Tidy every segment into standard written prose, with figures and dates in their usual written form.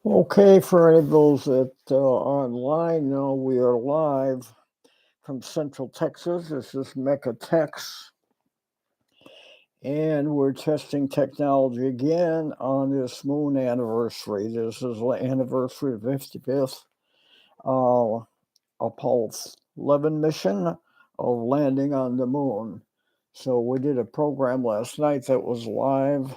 Okay, for any of those that are online, know we are live from Central Texas. This is Mecca Tex, and we're testing technology again on this moon anniversary. This is the anniversary of the 55th uh, Apollo 11 mission of landing on the moon. So we did a program last night that was live,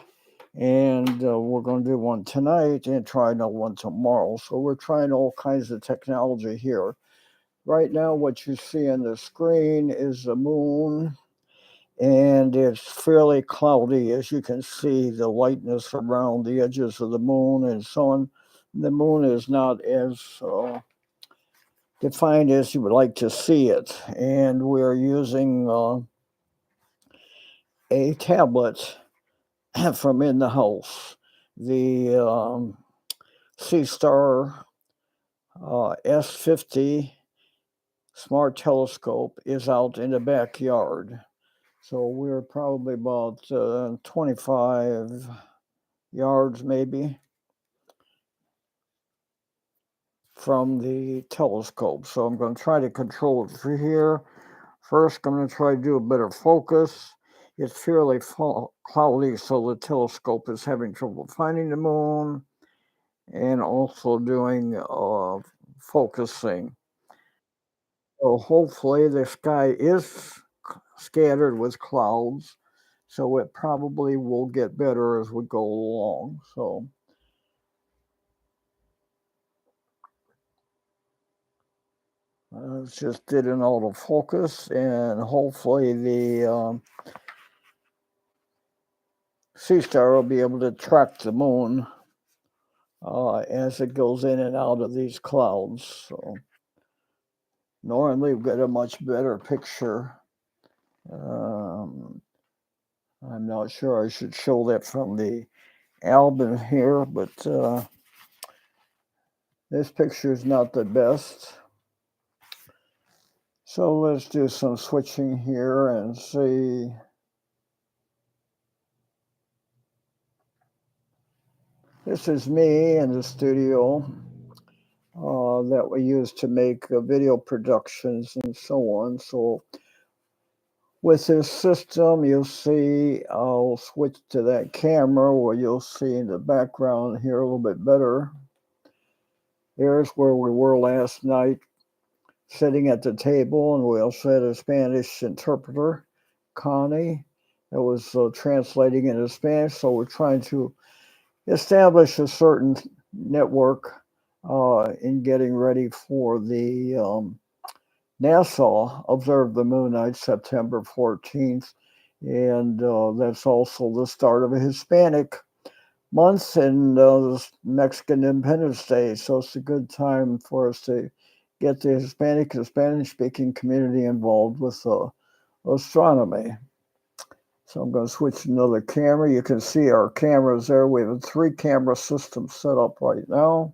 and we're going to do one tonight and try another one tomorrow. So we're trying all kinds of technology here. Right now, what you see on the screen is the moon, and it's fairly cloudy. As you can see, the lightness around the edges of the moon and so on. The moon is not as defined as you would like to see it, and we're using a tablet from in the house. The Seastar S50 smart telescope is out in the backyard. So we're probably about 25 yards maybe from the telescope. So I'm going to try to control it from here. First, I'm going to try to do a better focus. It's fairly cloudy, so the telescope is having trouble finding the moon and also doing focusing. So hopefully the sky is scattered with clouds, so it probably will get better as we go along. So just did an autofocus, and hopefully the Seastar will be able to track the moon as it goes in and out of these clouds. So normally we get a much better picture. Um, I'm not sure I should show that from the album here, but this picture is not the best. So let's do some switching here and see. This is me in the studio that we use to make video productions and so on. So with this system, you'll see, I'll switch to that camera where you'll see in the background here a little bit better. Here's where we were last night, sitting at the table, and we also had a Spanish interpreter, Connie, that was translating into Spanish. So we're trying to establish a certain network in getting ready for the NASA Observe the Moon Night, September 14th. And that's also the start of a Hispanic month and Mexican Independence Day. So it's a good time for us to get the Hispanic and Spanish speaking community involved with astronomy. So I'm going to switch to another camera. You can see our cameras there. We have a 3-camera system set up right now.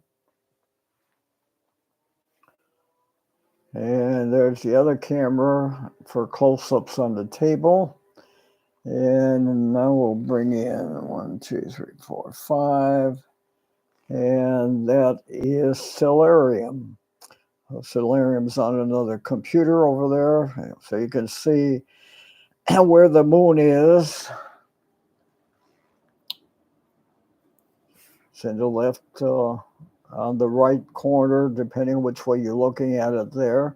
And there's the other camera for close-ups on the table. And now we'll bring in 1, 2, 3, 4, 5. And that is Stellarium. Stellarium's on another computer over there. So you can see where the moon is. It's in the left on the right corner, depending which way you're looking at it there.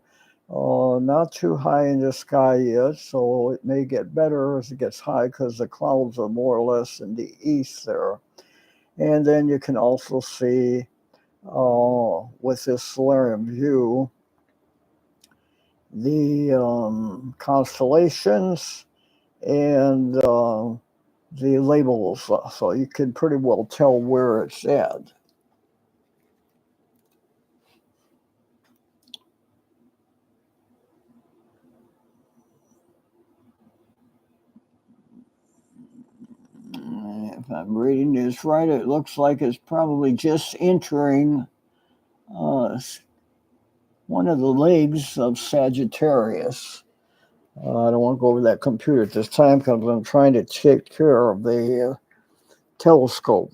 Not too high in the sky yet, so it may get better as it gets high because the clouds are more or less in the east there. And then you can also see with this Stellarium view the constellations and the labels, so you can pretty well tell where it's at. If I'm reading this right, it looks like it's probably just entering one of the legs of Sagittarius. I don't want to go over that computer at this time because I'm trying to take care of the telescope.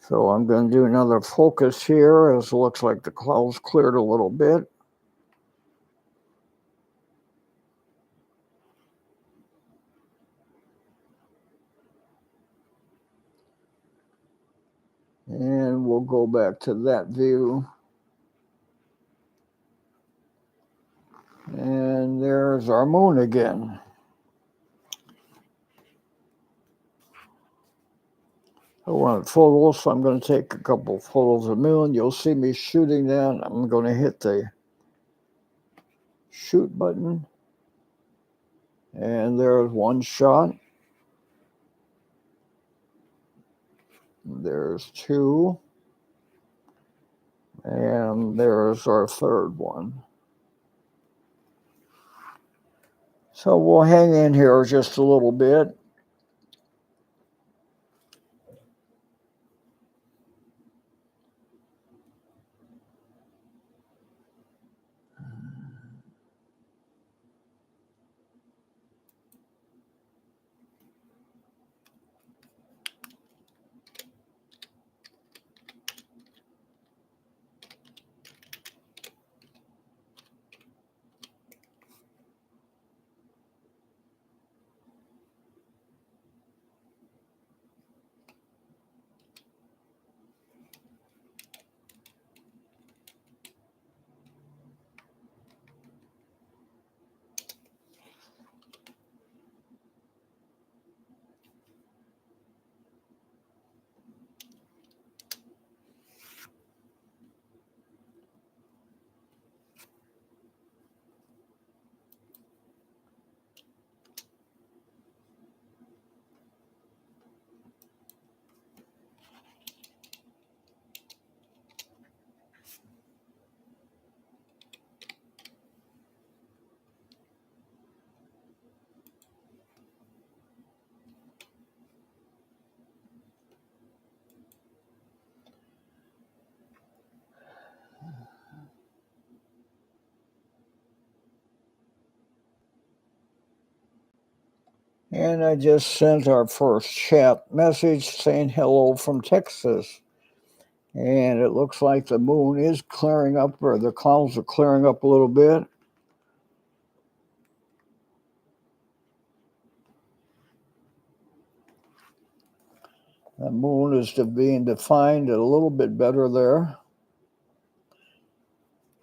So I'm going to do another focus here, as it looks like the clouds cleared a little bit. And we'll go back to that view. And there's our moon again. I want photos, so I'm going to take a couple photos of the moon. You'll see me shooting that. I'm going to hit the shoot button. And there's one shot. There's two. And there's our third one. So we'll hang in here just a little bit. And I just sent our first chat message saying hello from Texas. And it looks like the moon is clearing up, or the clouds are clearing up a little bit. The moon is being defined a little bit better there.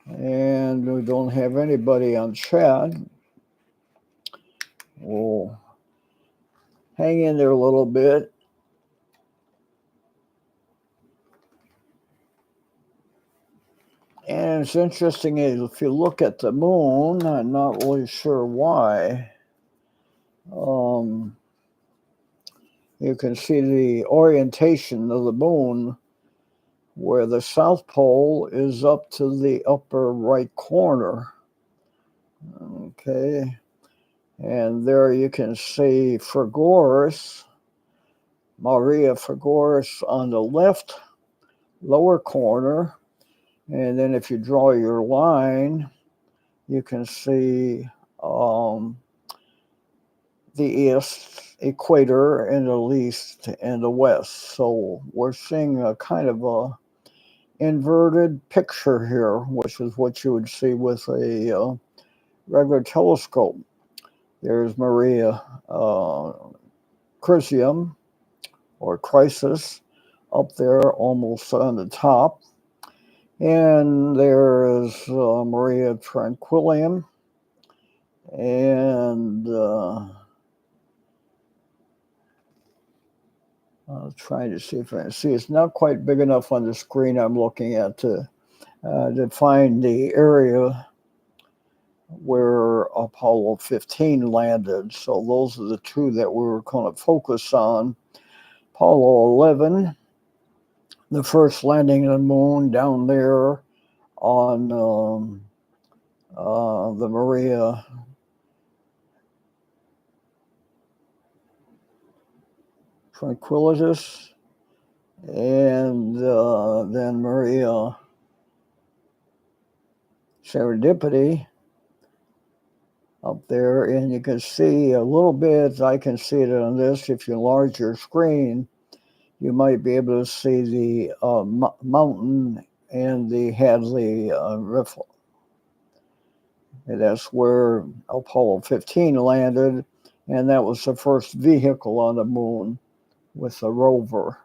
And we don't have anybody on chat. We'll hang in there a little bit. And it's interesting, if you look at the moon, I'm not really sure why. You can see the orientation of the moon, where the South Pole is up to the upper right corner. Okay. And there you can see Frigoris, Maria Frigoris on the left lower corner. And then if you draw your line, you can see the east equator and the east and the west. So we're seeing a kind of a inverted picture here, which is what you would see with a regular telescope. There's Maria Crisium, or Crisis, up there almost on the top. And there is Maria Tranquillium. And I'm trying to see if I can see. It's not quite big enough on the screen I'm looking at to find the area where Apollo 15 landed. So those are the two that we were going to focus on. Apollo 11, the first landing on the moon down there on the Maria Tranquilitas, and then Maria Serendipity up there. And you can see a little bit, I can see it on this, if you enlarge your screen, you might be able to see the mountain and the Hadley Riffle. And that's where Apollo 15 landed, and that was the first vehicle on the moon with a rover.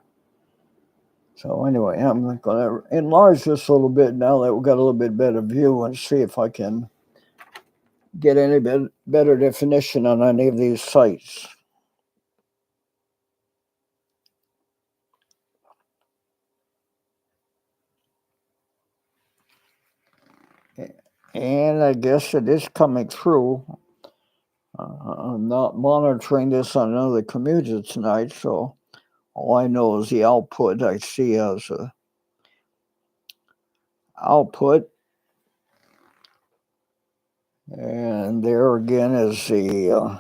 So anyway, I'm going to enlarge this a little bit now that we've got a little bit better view and see if I can get any better definition on any of these sites. And I guess it is coming through. I'm not monitoring this on another computer tonight, so all I know is the output I see as a output. And there again is the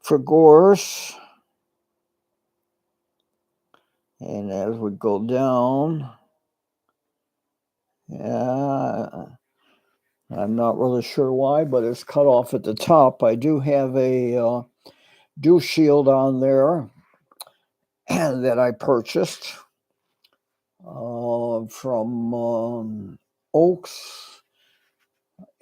Figures. And as we go down, I'm not really sure why, but it's cut off at the top. I do have a dew shield on there that I purchased from Oaks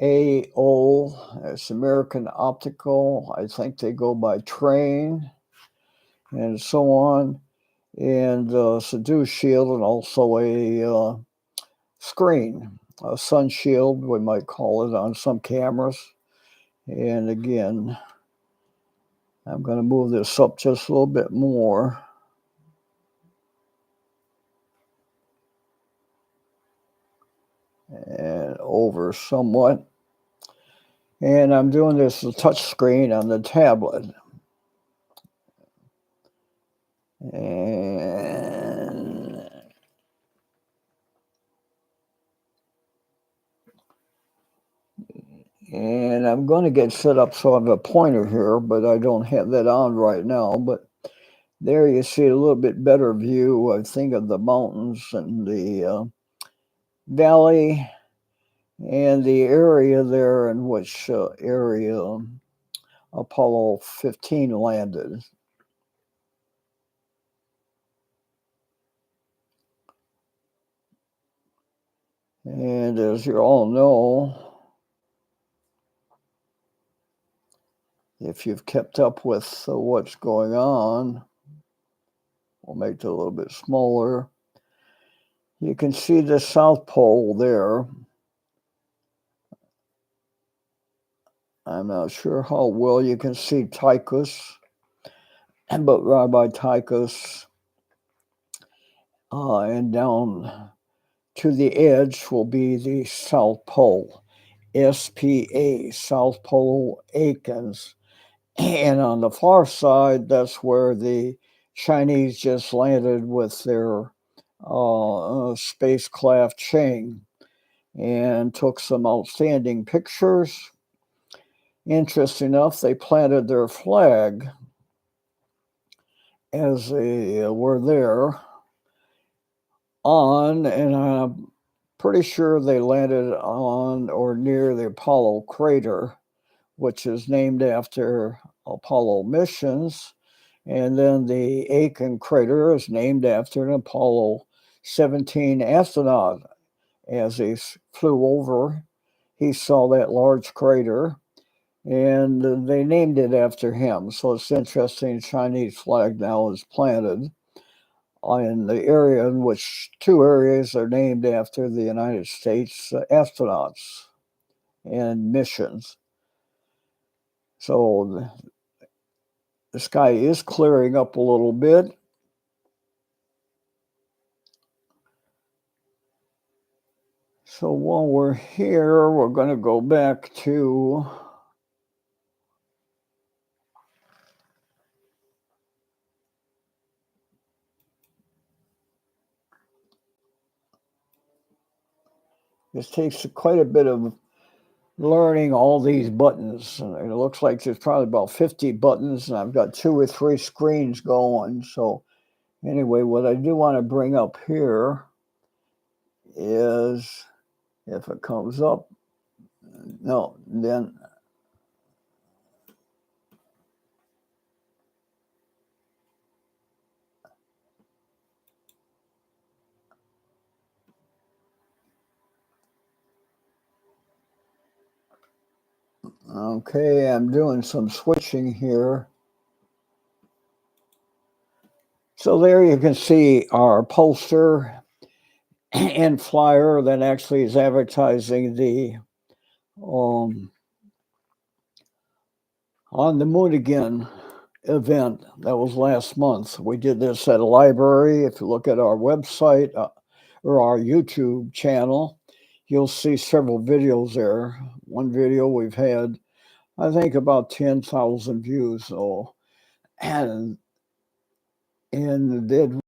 AO. It's American Optical. I think they go by Train and so on. And it's a dew shield and also a screen, a sun shield, we might call it on some cameras. And again, I'm going to move this up just a little bit more. And over somewhat. And I'm doing this touch screen on the tablet. And I'm going to get set up so I have a pointer here, but I don't have that on right now. But there you see a little bit better view, I think, of the mountains and the valley and the area there in which area Apollo 15 landed. And as you all know, if you've kept up with what's going on, we'll make it a little bit smaller. You can see the South Pole there. I'm not sure how well you can see Tychus, but right by Tychus and down to the edge will be the South Pole, SPA, South Pole Aitken. And on the far side, that's where the Chinese just landed with their spacecraft Chang and took some outstanding pictures. Interesting enough, they planted their flag as they were there on, and I'm pretty sure they landed on or near the Apollo crater, which is named after Apollo missions. And then the Aitken crater is named after an Apollo 17 astronaut. As he flew over, he saw that large crater, and they named it after him. So it's interesting. Chinese flag now is planted in the area in which two areas are named after the United States astronauts and missions. So the sky is clearing up a little bit. So while we're here, we're going to go back to this. Takes quite a bit of learning all these buttons. And it looks like there's probably about 50 buttons, and I've got 2 or 3 screens going. So anyway, what I do want to bring up here is, if it comes up, no, then Okay, I'm doing some switching here. So there you can see our poster and flyer that actually is advertising the On the Moon Again event that was last month. We did this at a library. If you look at our website or our YouTube channel, you'll see several videos there. One video we've had, I think, about 10,000 views. So, and they've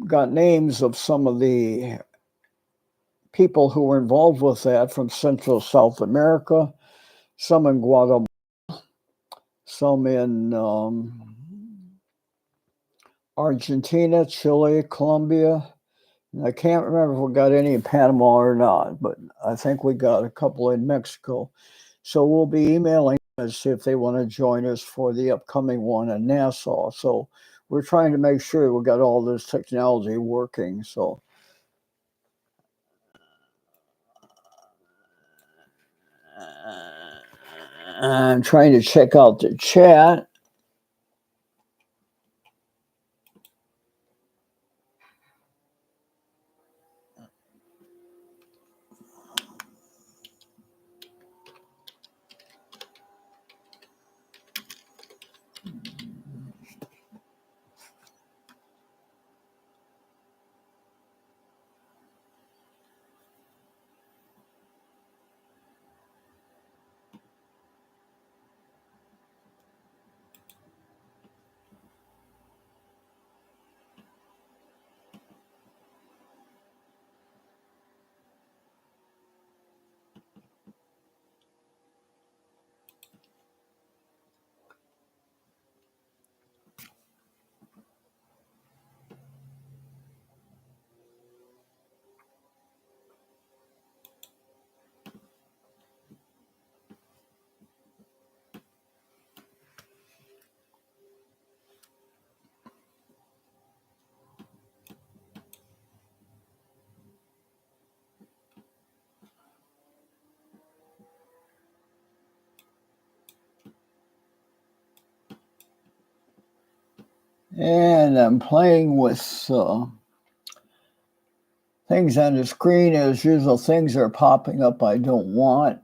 got names of some of the people who were involved with that from Central South America, some in Guatemala, some in Argentina, Chile, Colombia. And I can't remember if we got any in Panama or not, but I think we got a couple in Mexico. So we'll be emailing us if they want to join us for the upcoming one in Nassau. So we're trying to make sure we got all this technology working. So I'm trying to check out the chat. And I'm playing with things on the screen. As usual, things are popping up I don't want,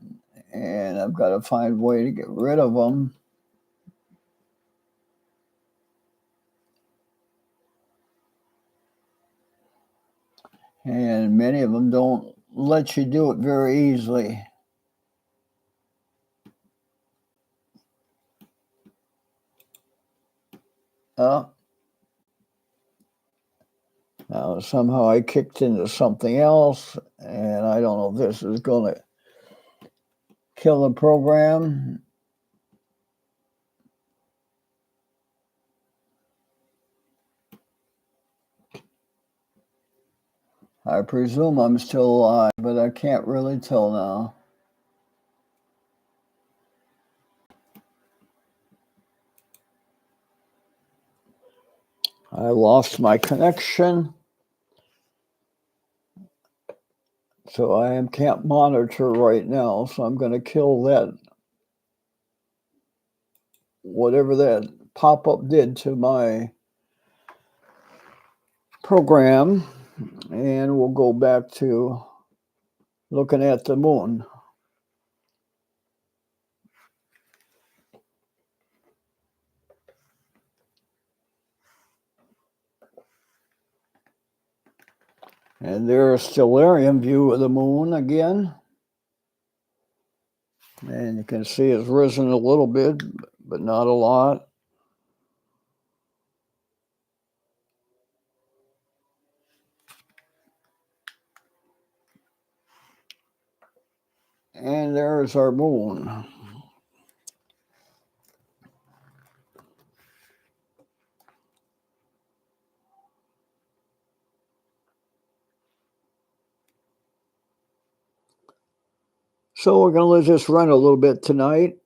and I've got to find a way to get rid of them. And many of them don't let you do it very easily. Now somehow I kicked into something else, and I don't know if this is going to kill the program. I presume I'm still alive, but I can't really tell now. I lost my connection, so I can't monitor right now, so I'm going to kill that, whatever that pop-up did to my program, and we'll go back to looking at the moon. And there's a stellarium view of the moon again. And you can see it's risen a little bit, but not a lot. And there's our moon. So we're going to just run a little bit tonight.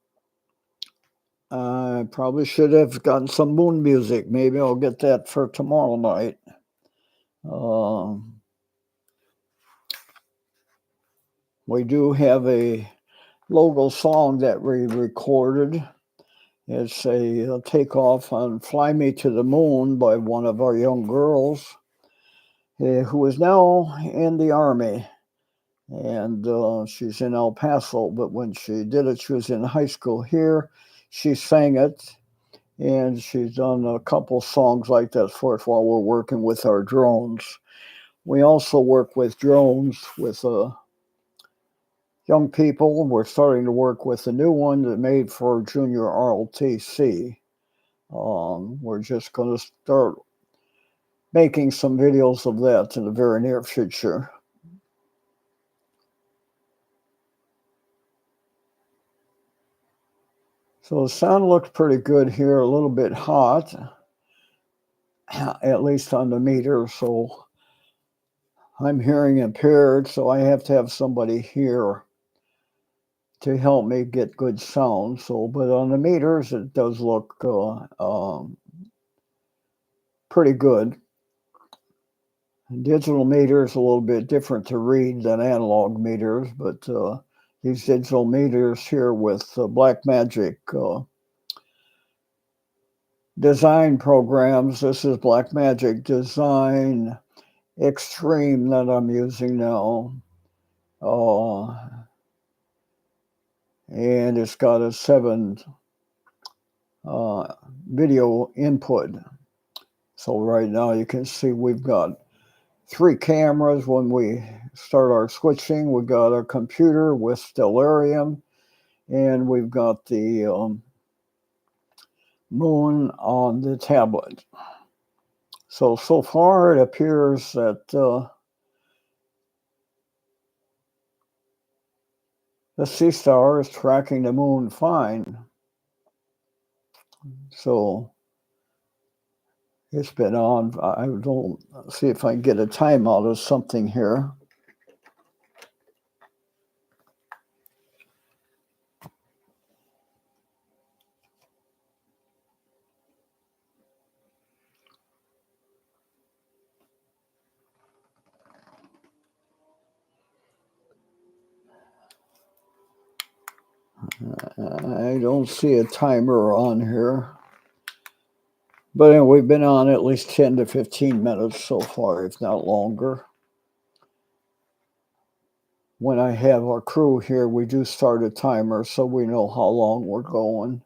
I probably should have gotten some moon music. Maybe I'll get that for tomorrow night. We do have a logo song that we recorded. It's a takeoff on Fly Me to the Moon by one of our young girls who is now in the Army. And she's in El Paso, but when she did it, she was in high school here. She sang it, and she's done a couple songs like that for us while we're working with our drones. We also work with drones with young people. We're starting to work with a new one that made for junior ROTC. We're just going to start making some videos of that in the very near future. So the sound looks pretty good here, a little bit hot, at least on the meter. So I'm hearing impaired, so I have to have somebody here to help me get good sound. So, but on the meters, it does look pretty good. Digital meters a little bit different to read than analog meters, but these digital meters here with Blackmagic design programs. This is Blackmagic Design Extreme that I'm using now. And it's got a 7 video input. So right now you can see we've got 3 cameras. When we start our switching, we've got a computer with Stellarium, and we've got the moon on the tablet. So far it appears that the Sea Star is tracking the moon fine. So it's been on. I will see if I can get a timeout of something here. I don't see a timer on here. But anyway, we've been on at least 10 to 15 minutes so far, if not longer. When I have our crew here, we do start a timer so we know how long we're going.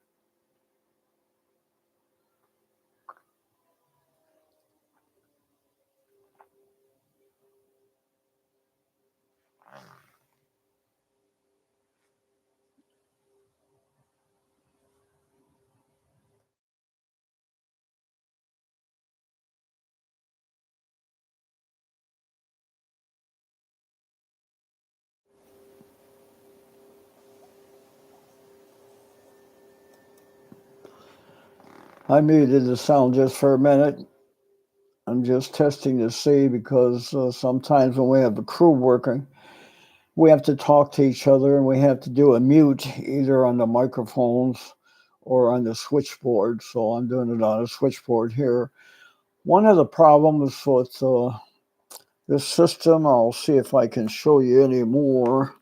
I muted the sound just for a minute. I'm just testing to see because sometimes when we have the crew working, we have to talk to each other and we have to do a mute either on the microphones or on the switchboard. So I'm doing it on a switchboard here. One of the problems with this system, I'll see if I can show you any more.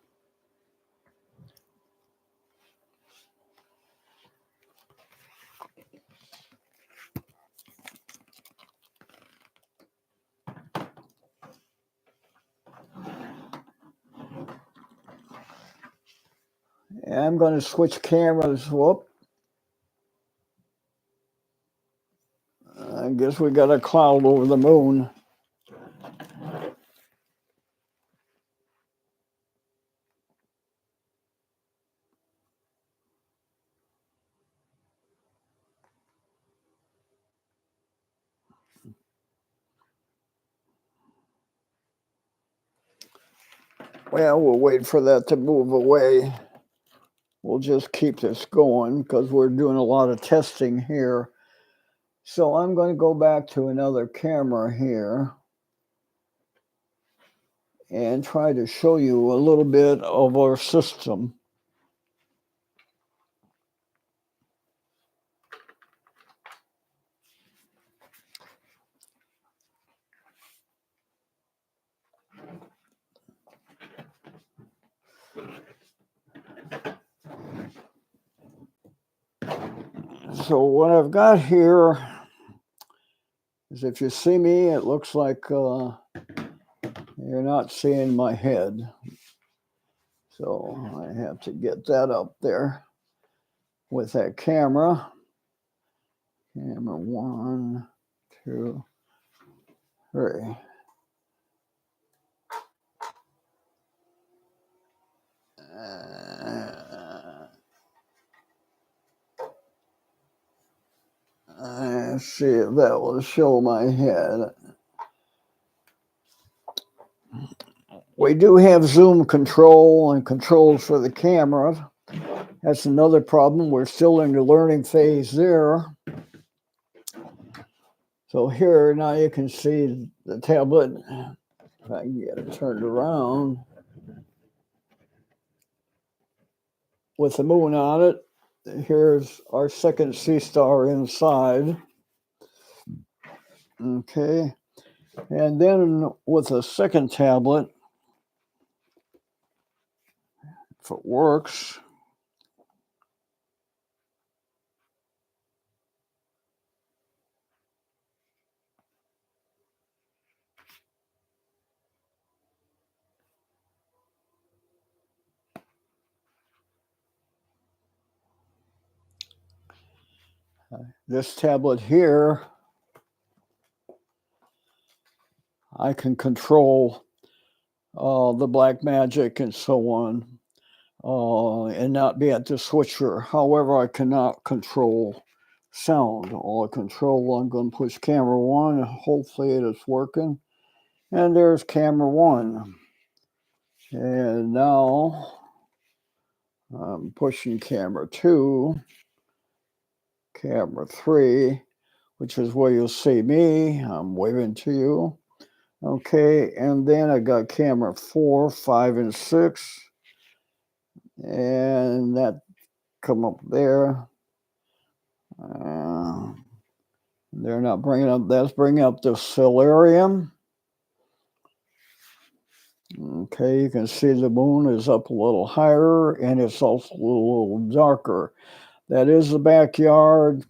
I'm going to switch cameras. Whoop. I guess we got a cloud over the moon. Well, we'll wait for that to move away. We'll just keep this going because we're doing a lot of testing here. So I'm going to go back to another camera here and try to show you a little bit of our system. So what I've got here is, if you see me, it looks like you're not seeing my head. So I have to get that up there with that camera. Camera 1, 2, 3. Let's see if that will show my head. We do have zoom control and controls for the camera. That's another problem. We're still in the learning phase there. So here, now you can see the tablet. If I can get it turned around with the moon on it. Here's our second sea star inside. Okay. And then with the second tablet, if it works, this tablet here, I can control the Blackmagic and so on, and not be at the switcher. However, I cannot control sound. All I control, I'm going to push camera 1. Hopefully it is working. And there's camera 1. And now I'm pushing camera 2, camera 3, which is where you'll see me. I'm waving to you. Okay, and then I got camera 4, 5, and 6. And that come up there. They're not bringing up, that's bringing up the Stellarium. Okay, you can see the moon is up a little higher, and it's also a little darker. That is the backyard.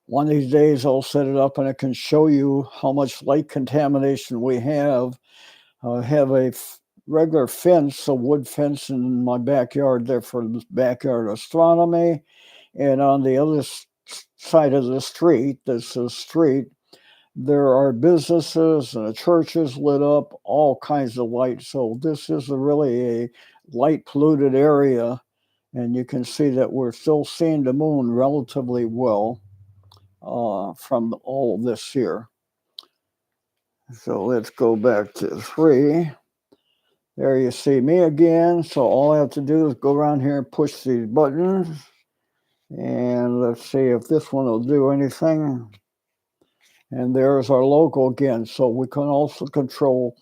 One of these days I'll set it up and I can show you how much light contamination we have. I have a regular fence, a wood fence in my backyard there for backyard astronomy. And on the other side of the street, this is street, there are businesses and a church is lit up, all kinds of light. So this is really a light polluted area. And you can see that we're still seeing the moon relatively well from all of this here. So let's go back to 3. There you see me again. So all I have to do is go around here and push these buttons. And let's see if this one will do anything. And there's our logo again. So we can also control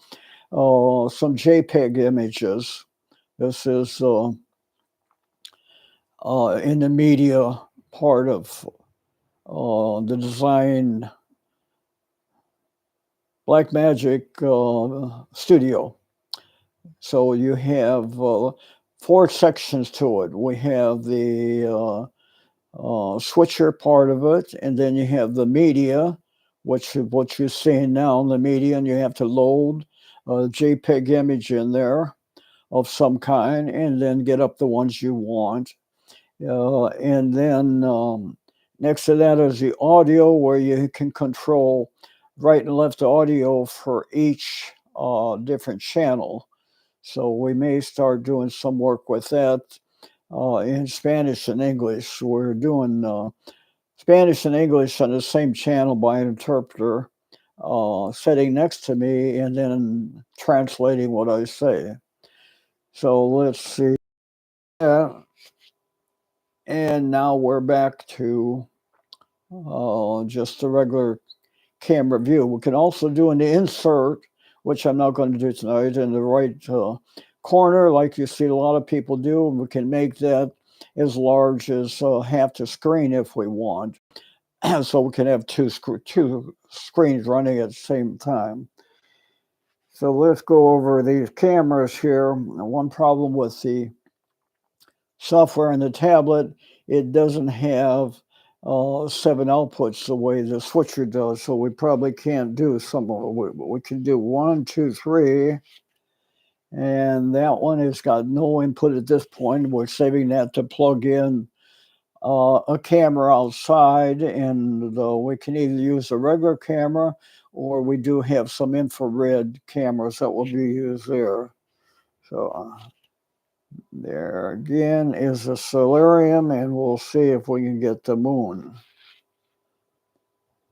some JPEG images. This is in the media part of the design Blackmagic studio. So you have 4 sections to it. We have the switcher part of it, and then you have the media, which is what you're seeing now in the media, and you have to load a JPEG image in there of some kind, and then get up the ones you want. And then next to that is the audio, where you can control right and left audio for each different channel. So we may start doing some work with that in Spanish and English. We're doing Spanish and English on the same channel by an interpreter sitting next to me and then translating what I say. So let's see. And now we're back to just the regular camera view. We can also do an insert, which I'm not going to do tonight, in the right corner, like you see a lot of people do. We can make that as large as half the screen if we want. So we can have two screens running at the same time. So let's go over these cameras here. One problem with the software in the tablet, it doesn't have 7 outputs the way the switcher does, so we probably can't do some of it. We can do 1, 2, 3, and that one has got no input at this point. We're saving that to plug in a camera outside, and we can either use a regular camera or we do have some infrared cameras that will be used there. So there again is a solarium, and we'll see if we can get the moon.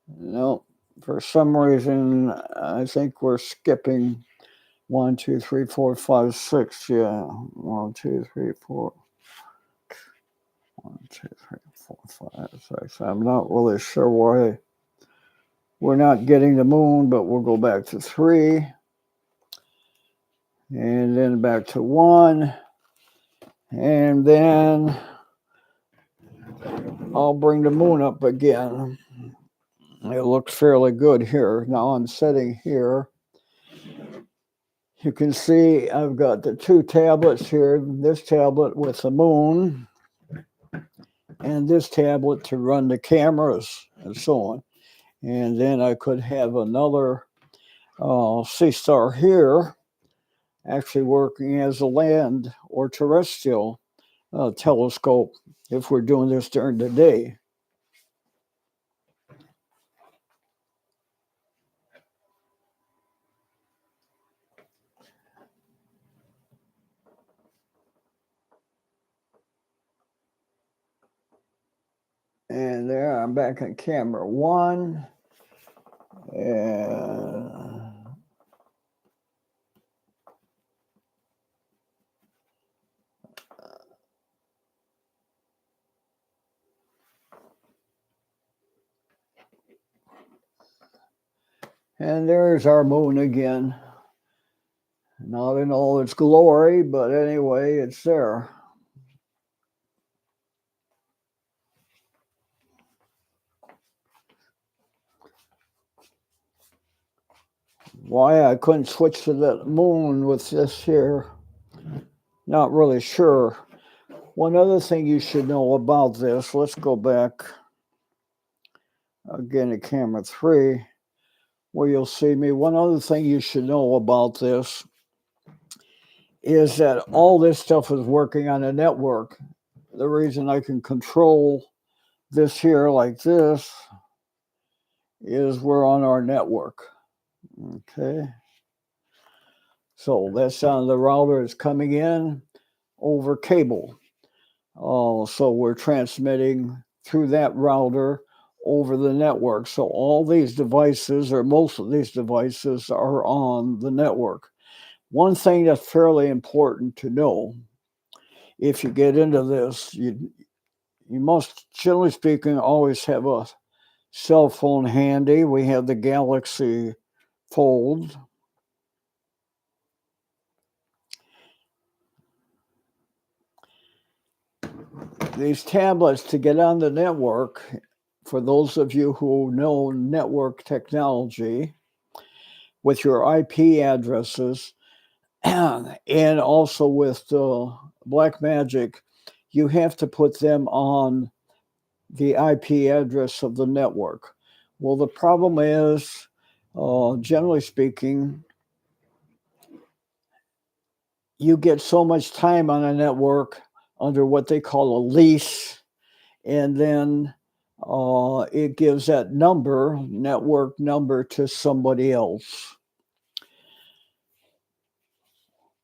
No, for some reason, I think we're skipping 1, 2, 3, 4, 5, 6. Yeah, 1, 2, 3, 4. 1, 2, 3, 4, 5, 6. I'm not really sure why we're not getting the moon, but we'll go back to 3. And then back to 1. And then I'll bring the moon up again. It looks fairly good here. Now I'm setting here. You can see I've got the 2 tablets here, this tablet with the moon, and this tablet to run the cameras and so on. And then I could have another Seestar here, actually working as a land or terrestrial telescope if we're doing this during the day. And there, I'm back on camera 1. And there's our moon again. Not in all its glory, but anyway, it's there. Why I couldn't switch to the moon with this here, not really sure. One other thing you should know about this, let's go back again to camera 3, where you'll see me. One other thing you should know about this is that all this stuff is working on a network. The reason I can control this here like this is we're on our network. Okay. So that sound of the router is coming in over cable. So we're transmitting through that router over the network. So all these devices, or most of these devices, are on the network. One thing that's fairly important to know, if you get into this, you must, generally speaking, always have a cell phone handy. We have the Galaxy Fold. These tablets, to get on the network, for those of you who know network technology, with your IP addresses, and also with Blackmagic, you have to put them on the IP address of the network. Well, the problem is, generally speaking, you get so much time on a network under what they call a lease, and then it gives that number, network number, to somebody else,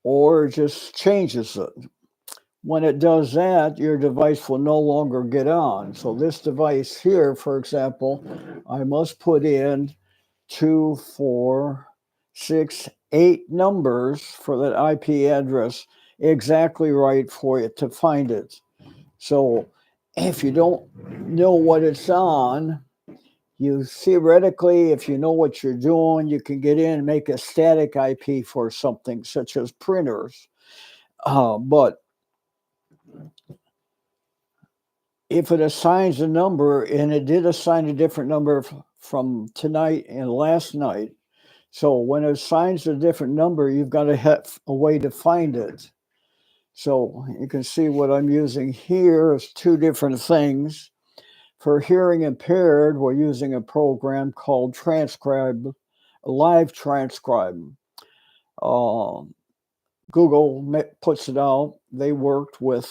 or just changes it. When it does that, your device will no longer get on. So this device here, for example, I must put in 2, 4, 6, 8 numbers for that IP address exactly right for it to find it. So if you don't know what it's on, you theoretically, if you know what you're doing, you can get in and make a static IP for something such as printers. But if it assigns a number, and it did assign a different number from tonight and last night, so when it assigns a different number, you've got to have a way to find it. So you can see what I'm using here is 2 different things. For hearing impaired, we're using a program called Transcribe, Live Transcribe. Google puts it out. They worked with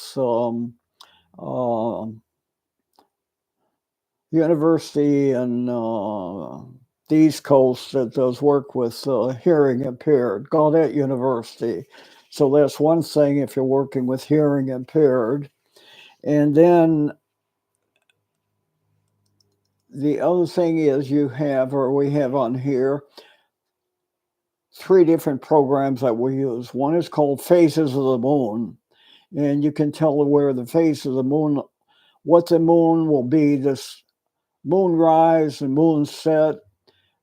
university in the East Coast that does work with hearing impaired, Gaudet University. So that's one thing if you're working with hearing impaired. And then the other thing is we have on here 3 different programs that we use. One is called Phases of the Moon, and you can tell where the phase of the moon, what the moon will be, this moon rise and moon set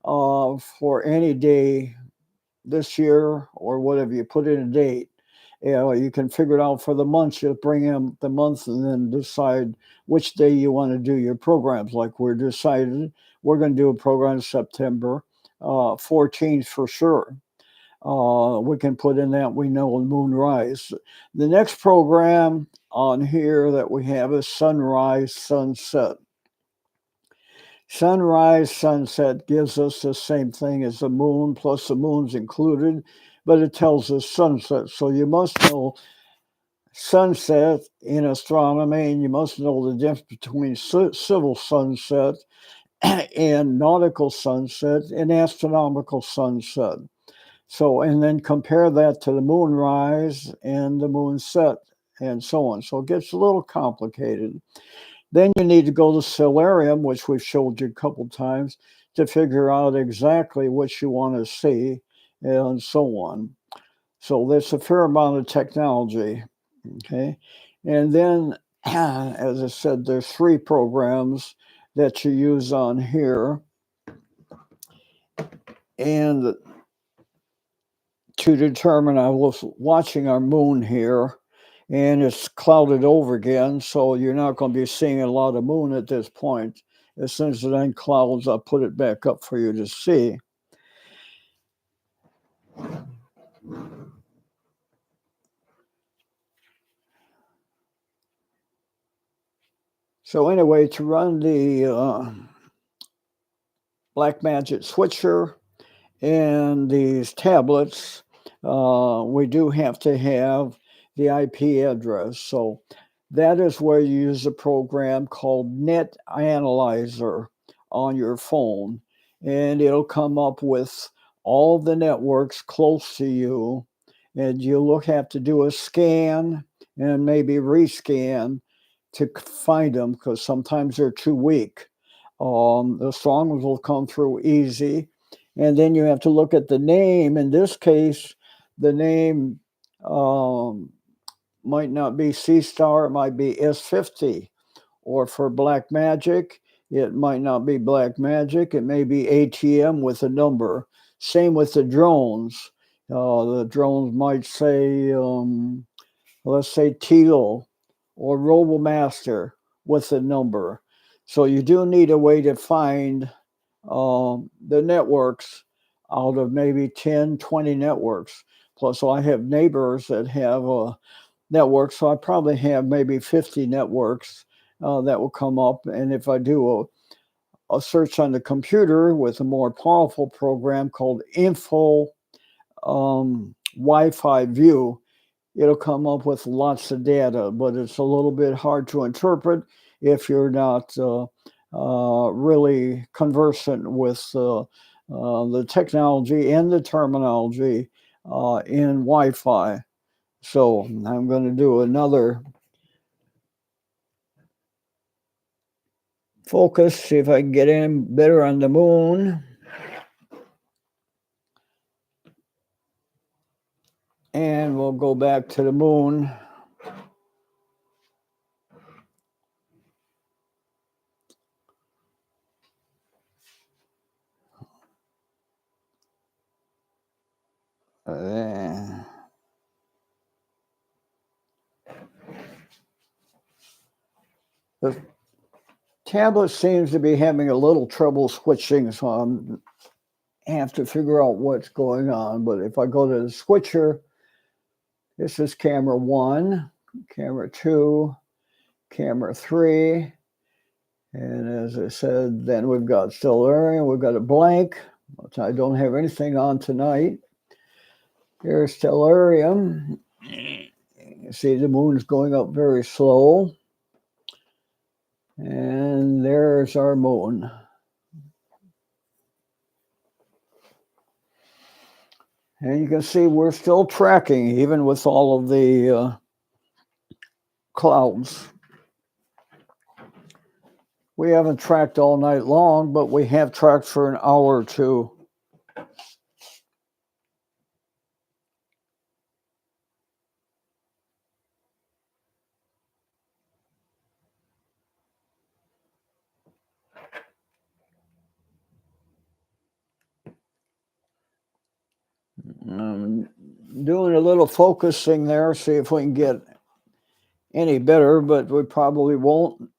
for any day this year or whatever. You put in a date. You can figure it out for the month. You bring in the month and then decide which day you want to do your programs. Like we're decided we're going to do a program in September 14th for sure. We can put in that we know moon rise. The next program on here that we have is sunrise, sunset. Sunrise, sunset gives us the same thing as the moon, plus the moon's included, but it tells us sunset. So you must know sunset in astronomy, and you must know the difference between civil sunset and nautical sunset and astronomical sunset. So, and then compare that to the moon rise and the moon set and so on. So it gets a little complicated. Then you need to go to Stellarium, which we've showed you a couple times, to figure out exactly what you want to see and so on. So there's a fair amount of technology, okay? And then, as I said, there's 3 programs that you use on here. And to determine, I was watching our moon here, and it's clouded over again, so you're not going to be seeing a lot of moon at this point. As soon as it unclouds, I'll put it back up for you to see. So anyway, to run the Blackmagic switcher and these tablets, we do have to have the IP address. So that is where you use a program called Net Analyzer on your phone, and it'll come up with all the networks close to you, and you'll have to do a scan and maybe rescan to find them because sometimes they're too weak. The strong ones will come through easy. And then you have to look at the name. In this case, the name might not be C-Star, it might be S50. Or for Blackmagic, it might not be Blackmagic, it may be ATM with a number. Same with the drones. The drones might say, let's say Teal or RoboMaster with a number. So you do need a way to find the networks out of maybe 10, 20 networks. Plus, I have neighbors that have networks, so I probably have maybe 50 networks that will come up. And if I do a search on the computer with a more powerful program called Info Wi-Fi View, it'll come up with lots of data, but it's a little bit hard to interpret if you're not really conversant with the technology and the terminology in Wi-Fi. So I'm going to do another focus, see if I can get in better on the moon. And we'll go back to the moon. The tablet seems to be having a little trouble switching, so I have to figure out what's going on. But if I go to the switcher, this is camera 1, camera 2, camera 3, And as I said, then we've got Stellarium, we've got a blank, which I don't have anything on tonight. Here's Stellarium. You see the moon's going up very slow. And there's our moon. And you can see we're still tracking, even with all of the clouds. We haven't tracked all night long, but we have tracked for an hour or two. Doing a little focusing there, see if we can get any better, but we probably won't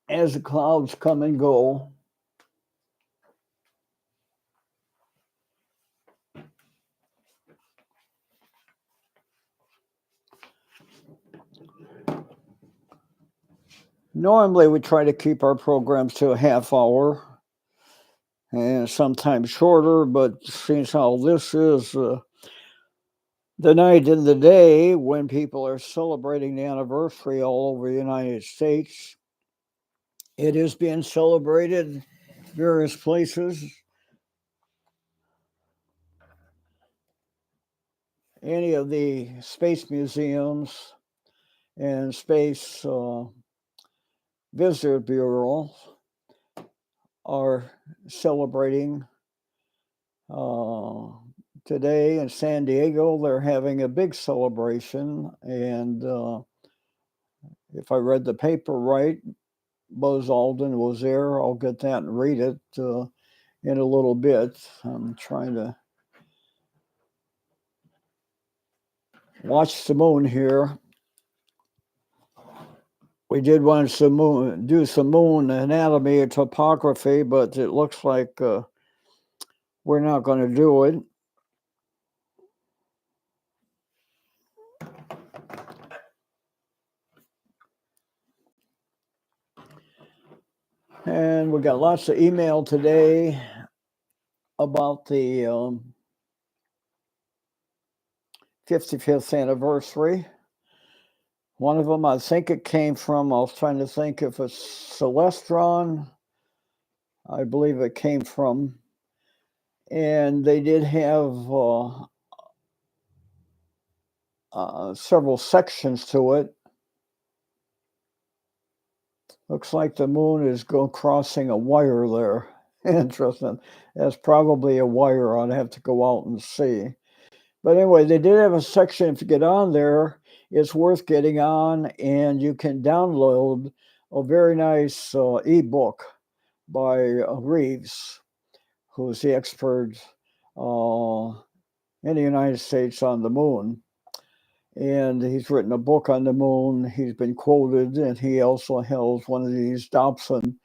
as the clouds come and go. Normally we try to keep our programs to a half hour and sometimes shorter, but since how this is the night and the day when people are celebrating the anniversary all over the United States, it is being celebrated various places. Any of the space museums and space visitor bureaus are celebrating today in San Diego. They're having a big celebration, and if I read the paper right, Buzz Aldrin was there. I'll get that and read it in a little bit. I'm trying to watch the moon here. We did want to do some moon anatomy and topography, but it looks like we're not going to do it. And we got lots of email today about the 55th anniversary. One of them, I think it came from, I was trying to think if it's Celestron, I believe it came from. And they did have several sections to it. Looks like the moon is crossing a wire there. Interesting. That's probably a wire. I'd have to go out and see. But anyway, they did have a section. If you get on there, it's worth getting on, and you can download a very nice ebook by Reeves, who's the expert in the United States on the moon. And he's written a book on the moon. He's been quoted, and he also has one of these Dobson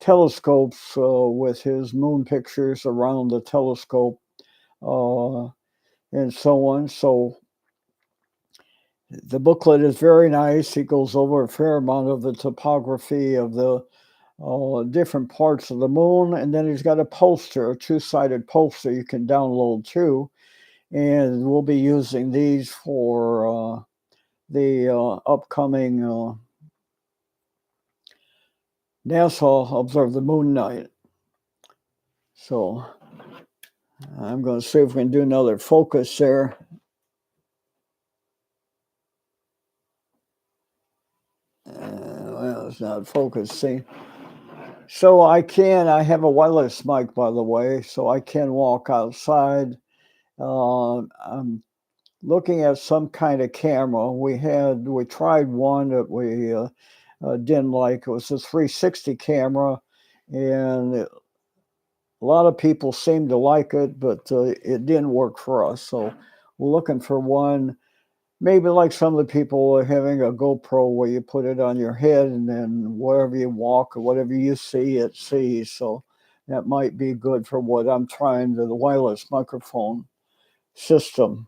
telescopes with his moon pictures around the telescope and so on. So the booklet is very nice. He goes over a fair amount of the topography of the different parts of the moon. And then he's got a poster, a two-sided poster you can download too. And we'll be using these for the upcoming NASA Observe the Moon Night. So I'm going to see if we can do another focus there. Well, it's not focusing. So I have a wireless mic, by the way, so I can walk outside. I'm looking at some kind of camera. We tried one that we didn't like. It was a 360 camera, and a lot of people seemed to like it, but it didn't work for us. So we're looking for one, maybe like some of the people are having a GoPro where you put it on your head and then wherever you walk or whatever you see, it sees. So that might be good for what I'm trying to the wireless microphone system.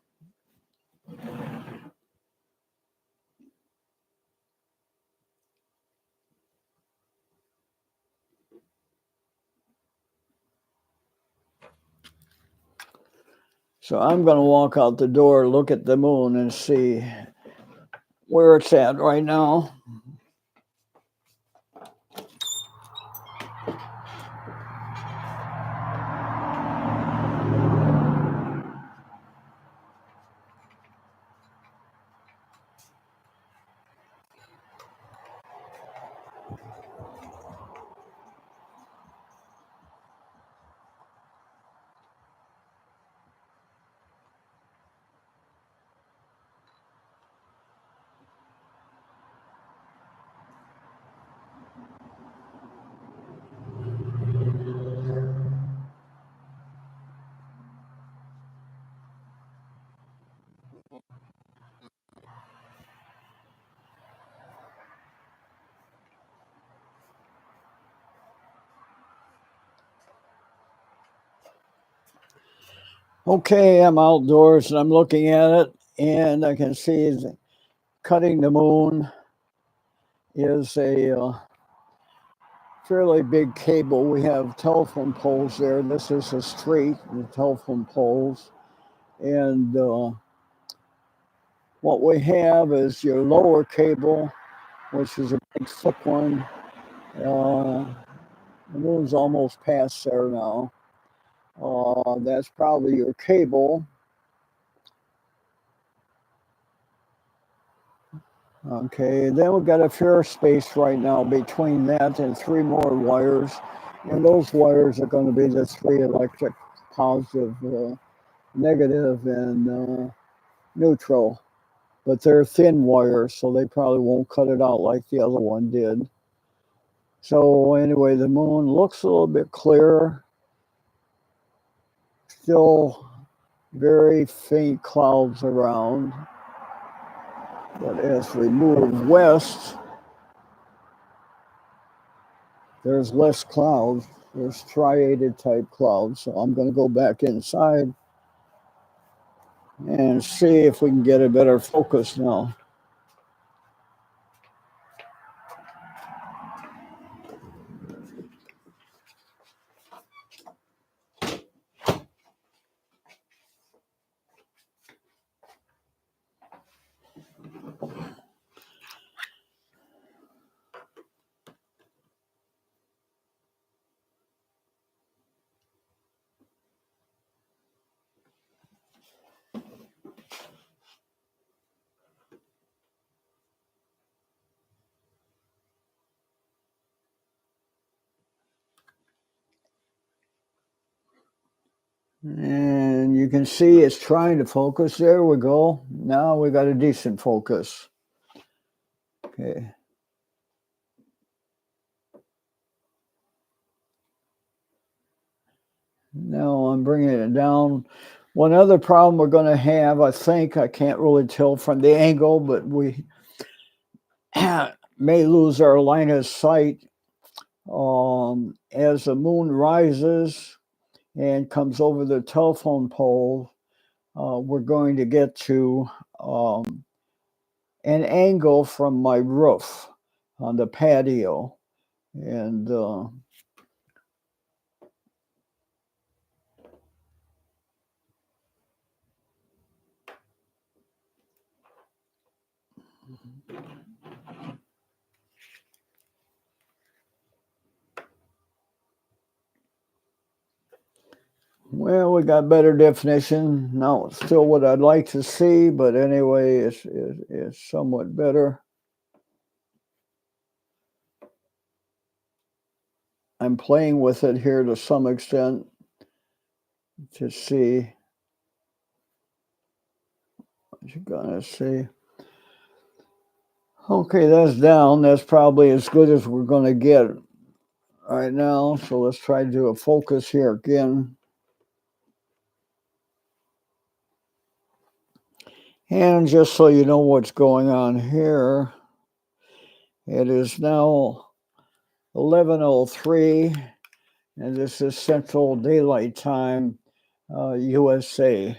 So I'm going to walk out the door, look at the moon, and see where it's at right now. Okay, I'm outdoors and I'm looking at it, and I can see cutting the moon is a fairly big cable. We have telephone poles there. This is a street, the telephone poles. And what we have is your lower cable, which is a big thick one. The moon's almost past there now. That's probably your cable. Okay, then we've got a fair space right now between that and 3 more wires. And those wires are going to be the 3 electric, positive, negative, and neutral. But they're thin wires, so they probably won't cut it out like the other one did. So anyway, the moon looks a little bit clearer. Still very faint clouds around. But as we move west, there's less clouds. There's striated type clouds. So I'm going to go back inside and see if we can get a better focus now. And you can see it's trying to focus. There we go. Now we got a decent focus. Okay. Now I'm bringing it down. One other problem we're going to have, I think, I can't really tell from the angle, but we may lose our line of sight as the moon rises and comes over the telephone pole. We're going to get to an angle from my roof on the patio. And well, we got better definition. Now it's still what I'd like to see, but anyway, it's somewhat better. I'm playing with it here to some extent to see what you're gonna see. Okay, that's down. That's probably as good as we're gonna get right now. So let's try to do a focus here again. And just so you know what's going on here, it is now 11:03, and this is Central Daylight Time, USA.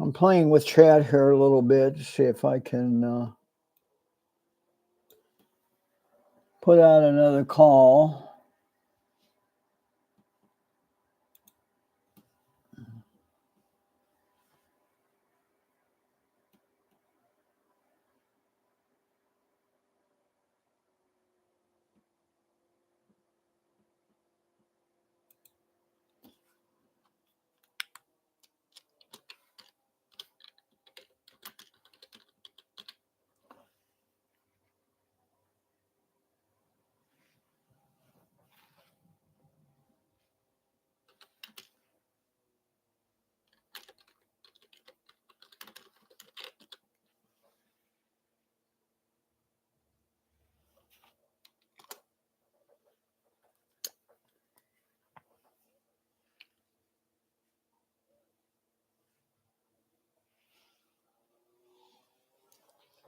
I'm playing with chat here a little bit to see if I can put out another call.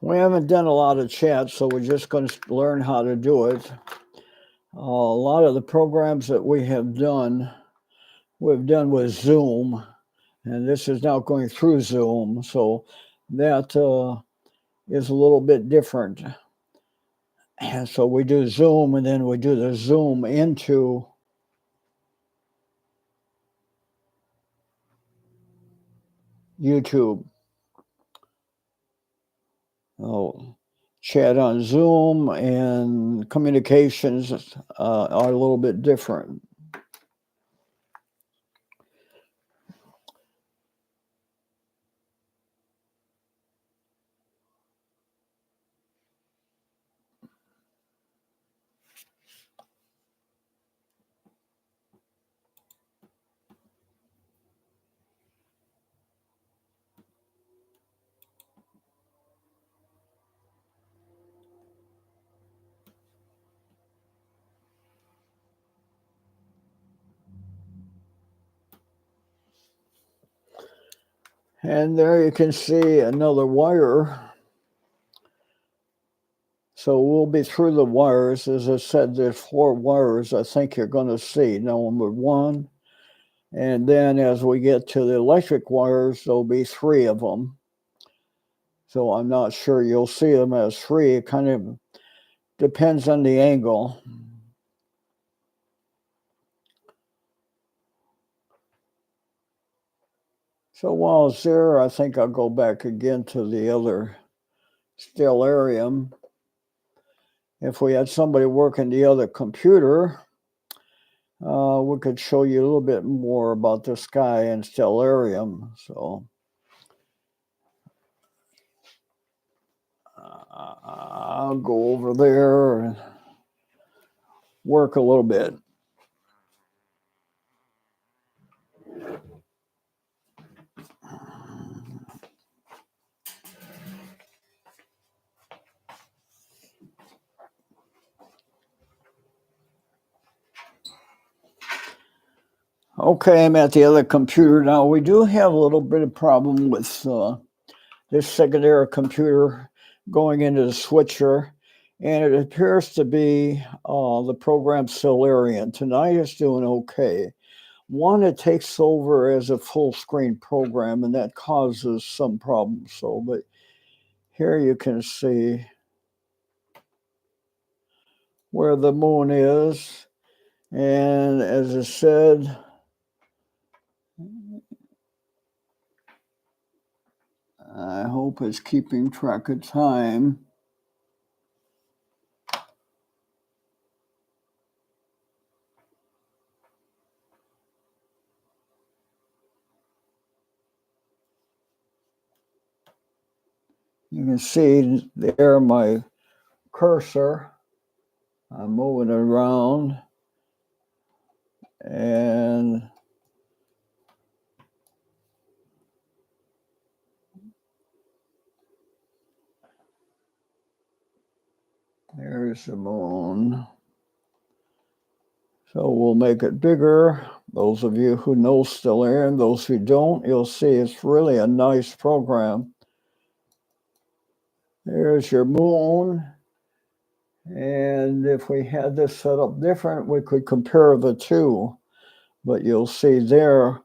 We haven't done a lot of chat, so we're just going to learn how to do it. A lot of the programs that we have done, we've done with Zoom, and this is now going through Zoom, so that is a little bit different. And so we do Zoom, and then we do the Zoom into YouTube. Oh, chat on Zoom and communications are a little bit different. And there you can see another wire. So we'll be through the wires. As I said, there's 4 wires I think you're going to see. Number 1. And then as we get to the electric wires, there'll be 3 of them. So I'm not sure you'll see them as 3. It kind of depends on the angle. So while it's there, I think I'll go back again to the other stellarium. If we had somebody working the other computer, we could show you a little bit more about the sky and stellarium. So I'll go over there and work a little bit. Okay, I'm at the other computer now. We do have a little bit of problem with this secondary computer going into the switcher, and it appears to be the program Stellarium. Tonight it's doing okay. One, it takes over as a full screen program, and that causes some problems. So, but here you can see where the moon is. And as I said, I hope it's keeping track of time. You can see there my cursor. I'm moving it around. And there's the moon. So we'll make it bigger. Those of you who know Stellarium, those who don't, you'll see it's really a nice program. There's your moon. And if we had this set up different, we could compare the two. But you'll see there,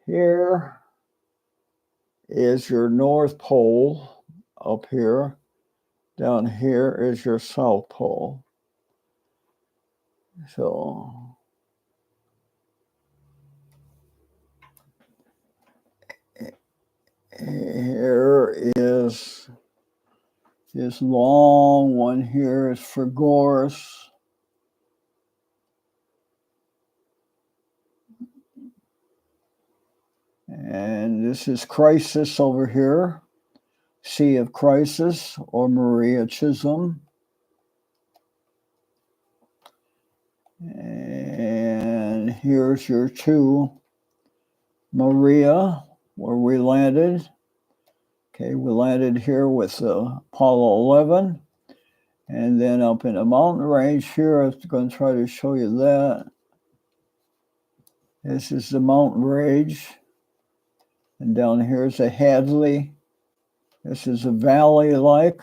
here, is your North Pole up here. Down here is your South Pole. So here is this long one here is Fregoris. And this is Crisis over here. Sea of Crisis or Maria Chisholm. And here's your 2 Maria, where we landed. Okay, we landed here with Apollo 11. And then up in the mountain range here, I'm going to try to show you that. This is the mountain range. And down here is a Hadley. This is a valley-like.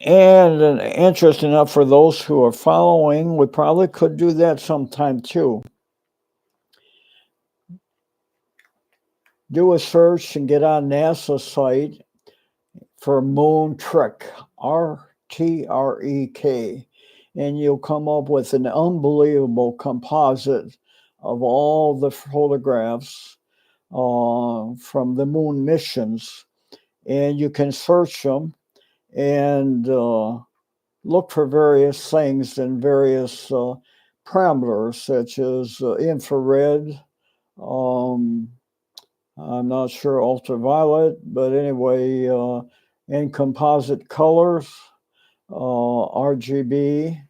And interesting enough for those who are following, we probably could do that sometime too. Do a search and get on NASA's site for Moon Trek, RTREK, and you'll come up with an unbelievable composite of all the photographs from the moon missions. And you can search them and look for various things and various parameters, such as infrared, I'm not sure ultraviolet, but anyway, and composite colors, RGB,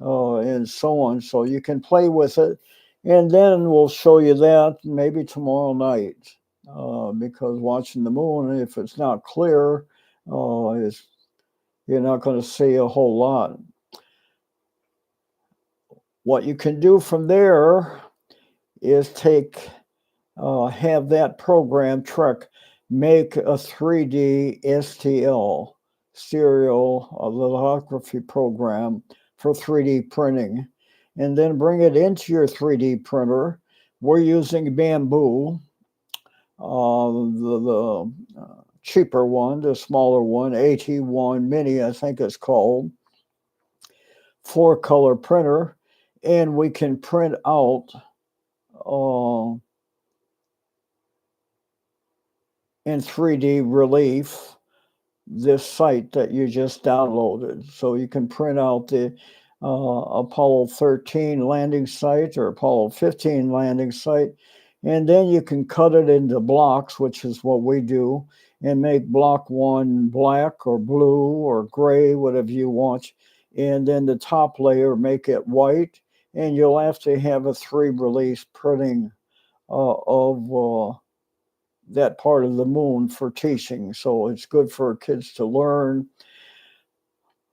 and so on. So you can play with it. And then we'll show you that maybe tomorrow night, because watching the moon, if it's not clear, you're not going to see a whole lot. What you can do from there is have that program Trek make a 3D STL, stereolithography program for 3D printing, and then bring it into your 3D printer. We're using Bamboo, the cheaper one, the smaller one, AT1 Mini, I think it's called, 4-color printer, and we can print out in 3D relief this site that you just downloaded. So you can print out the Apollo 13 landing site or Apollo 15 landing site, and then you can cut it into blocks, which is what we do, and make block 1 black or blue or gray, whatever you want, and then the top layer make it white, and you'll have to have a 3-release printing of that part of the moon for teaching. So it's good for kids to learn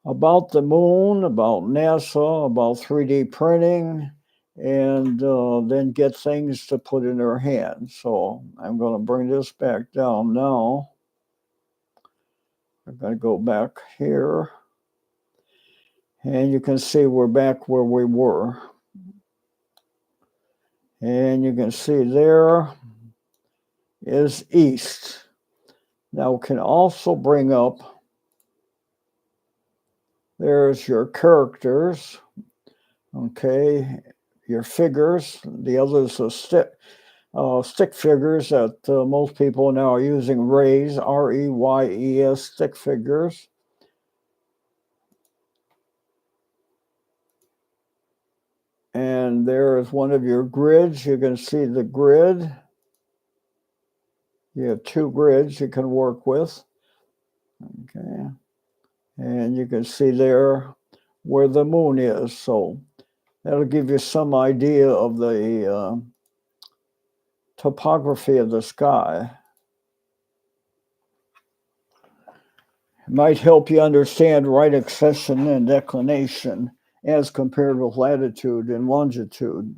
about the moon, about NASA, about 3D printing, and then get things to put in their hands. So I'm going to bring this back down now. I'm going to go back here. And you can see we're back where we were. And you can see there is east. Now we can also bring up, there's your characters, okay, your figures. The others are stick figures that most people now are using, REYES, REYES, stick figures. And there is one of your grids. You can see the grid. You have 2 grids you can work with. Okay. And you can see there where the moon is. So that'll give you some idea of the topography of the sky. It might help you understand right accession and declination as compared with latitude and longitude.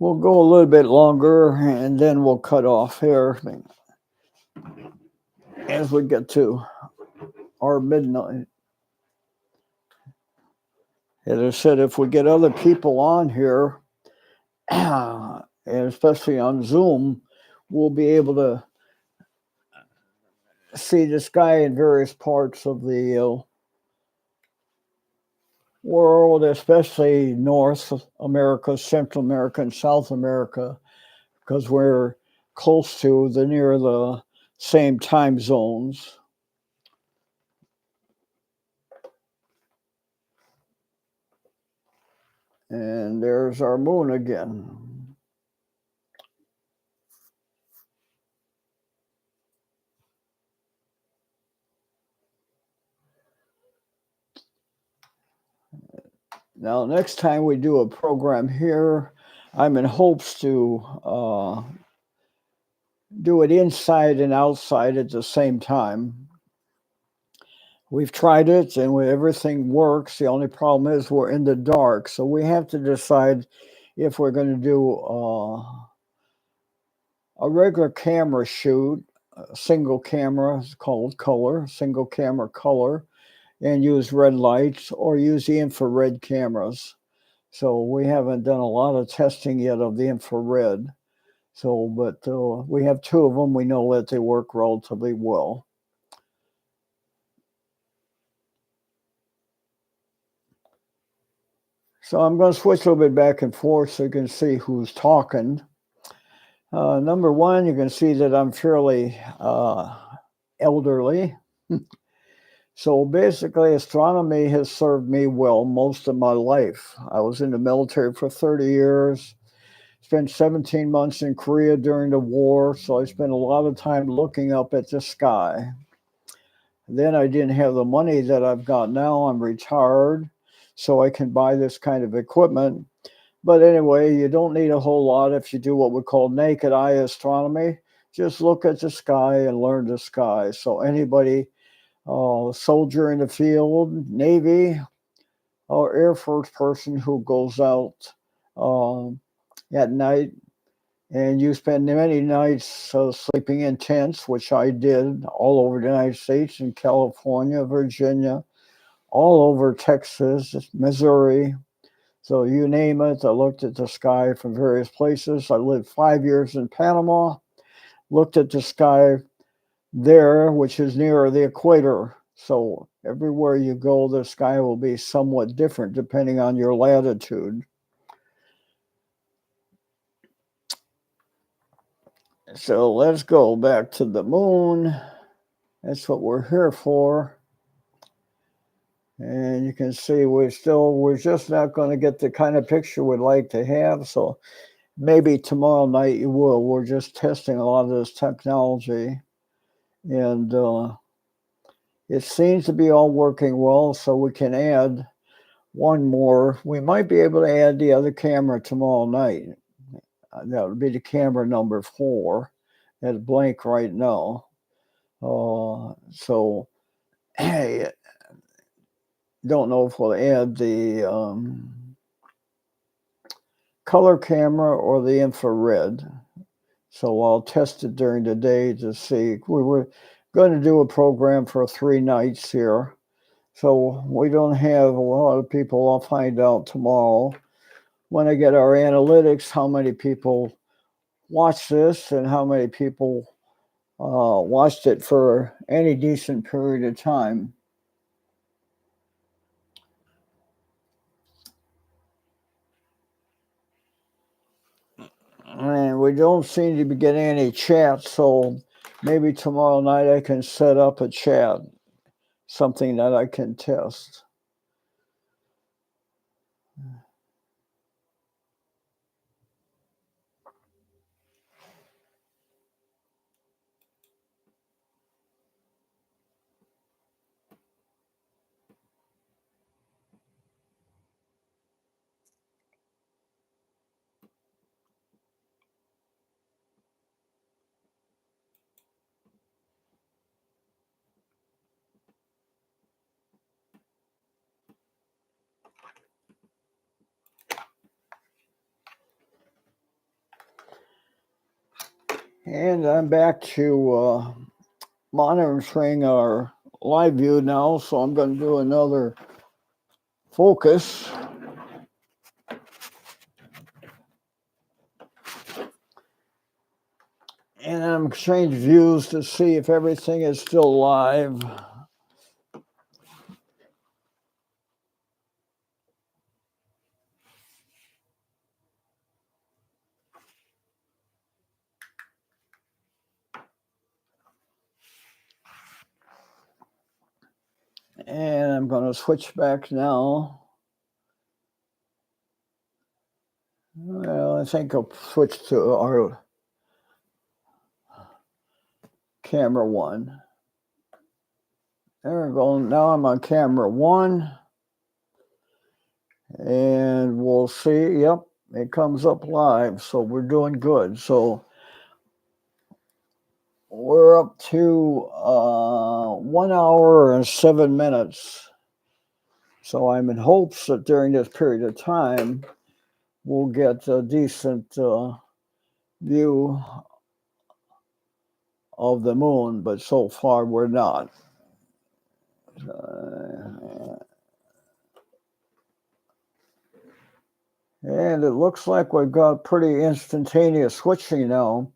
We'll go a little bit longer and then we'll cut off here as we get to our midnight. As I said, if we get other people on here, and especially on Zoom, we'll be able to see the sky in various parts of the world, especially North America, Central America, and South America, because we're close to near the same time zones. And there's our moon again. Now, next time we do a program here, I'm in hopes to do it inside and outside at the same time. We've tried it and everything works. The only problem is we're in the dark. So we have to decide if we're going to do a regular camera shoot, a single camera, it's called color, single camera color, and use red lights or use the infrared cameras. So we haven't done a lot of testing yet of the infrared. So, but we have two of them. We know that they work relatively well. So I'm going to switch a little bit back and forth so you can see who's talking. Number one, you can see that I'm fairly elderly. So basically, astronomy has served me well most of my life. I was in the military for 30 years, spent 17 months in Korea during the war, so I spent a lot of time looking up at the sky. Then I didn't have the money that I've got now. I'm retired, so I can buy this kind of equipment. But anyway, you don't need a whole lot if you do what we call naked eye astronomy. Just look at the sky and learn the sky. So anybody, soldier in the field, Navy, or Air Force person who goes out at night, and you spend many nights sleeping in tents, which I did all over the United States, in California, Virginia, all over Texas, Missouri. So you name it, I looked at the sky from various places. I lived 5 years in Panama, looked at the sky there, which is near the equator. So everywhere you go, the sky will be somewhat different depending on your latitude. So let's go back to the moon. That's what we're here for. And you can see we're just not going to get the kind of picture we'd like to have. So maybe tomorrow night you will. We're just testing a lot of this technology. And it seems to be all working well, so we can add one more. We might be able to add the other camera tomorrow night. That would be the camera number 4. That's blank right now. So, hey, don't know if we'll add the color camera or the infrared. So I'll test it during the day to see. We were going to do a program for 3 nights here. So we don't have a lot of people. I'll find out tomorrow when I get our analytics how many people watch this and how many people watched it for any decent period of time. And we don't seem to be getting any chat, so maybe tomorrow night I can set up a chat, something that I can test. And I'm back to monitoring our live view now, so I'm going to do another focus. And I'm changing views to see if everything is still live. And I'm going to switch back now. Well, I think I'll switch to our camera 1. There we go. Now I'm on camera 1. And we'll see. Yep, it comes up live. So we're doing good. So we're up to 1 hour and 7 minutes. So I'm in hopes that during this period of time, we'll get a decent view of the moon, but so far we're not. And it looks like we've got pretty instantaneous switching now.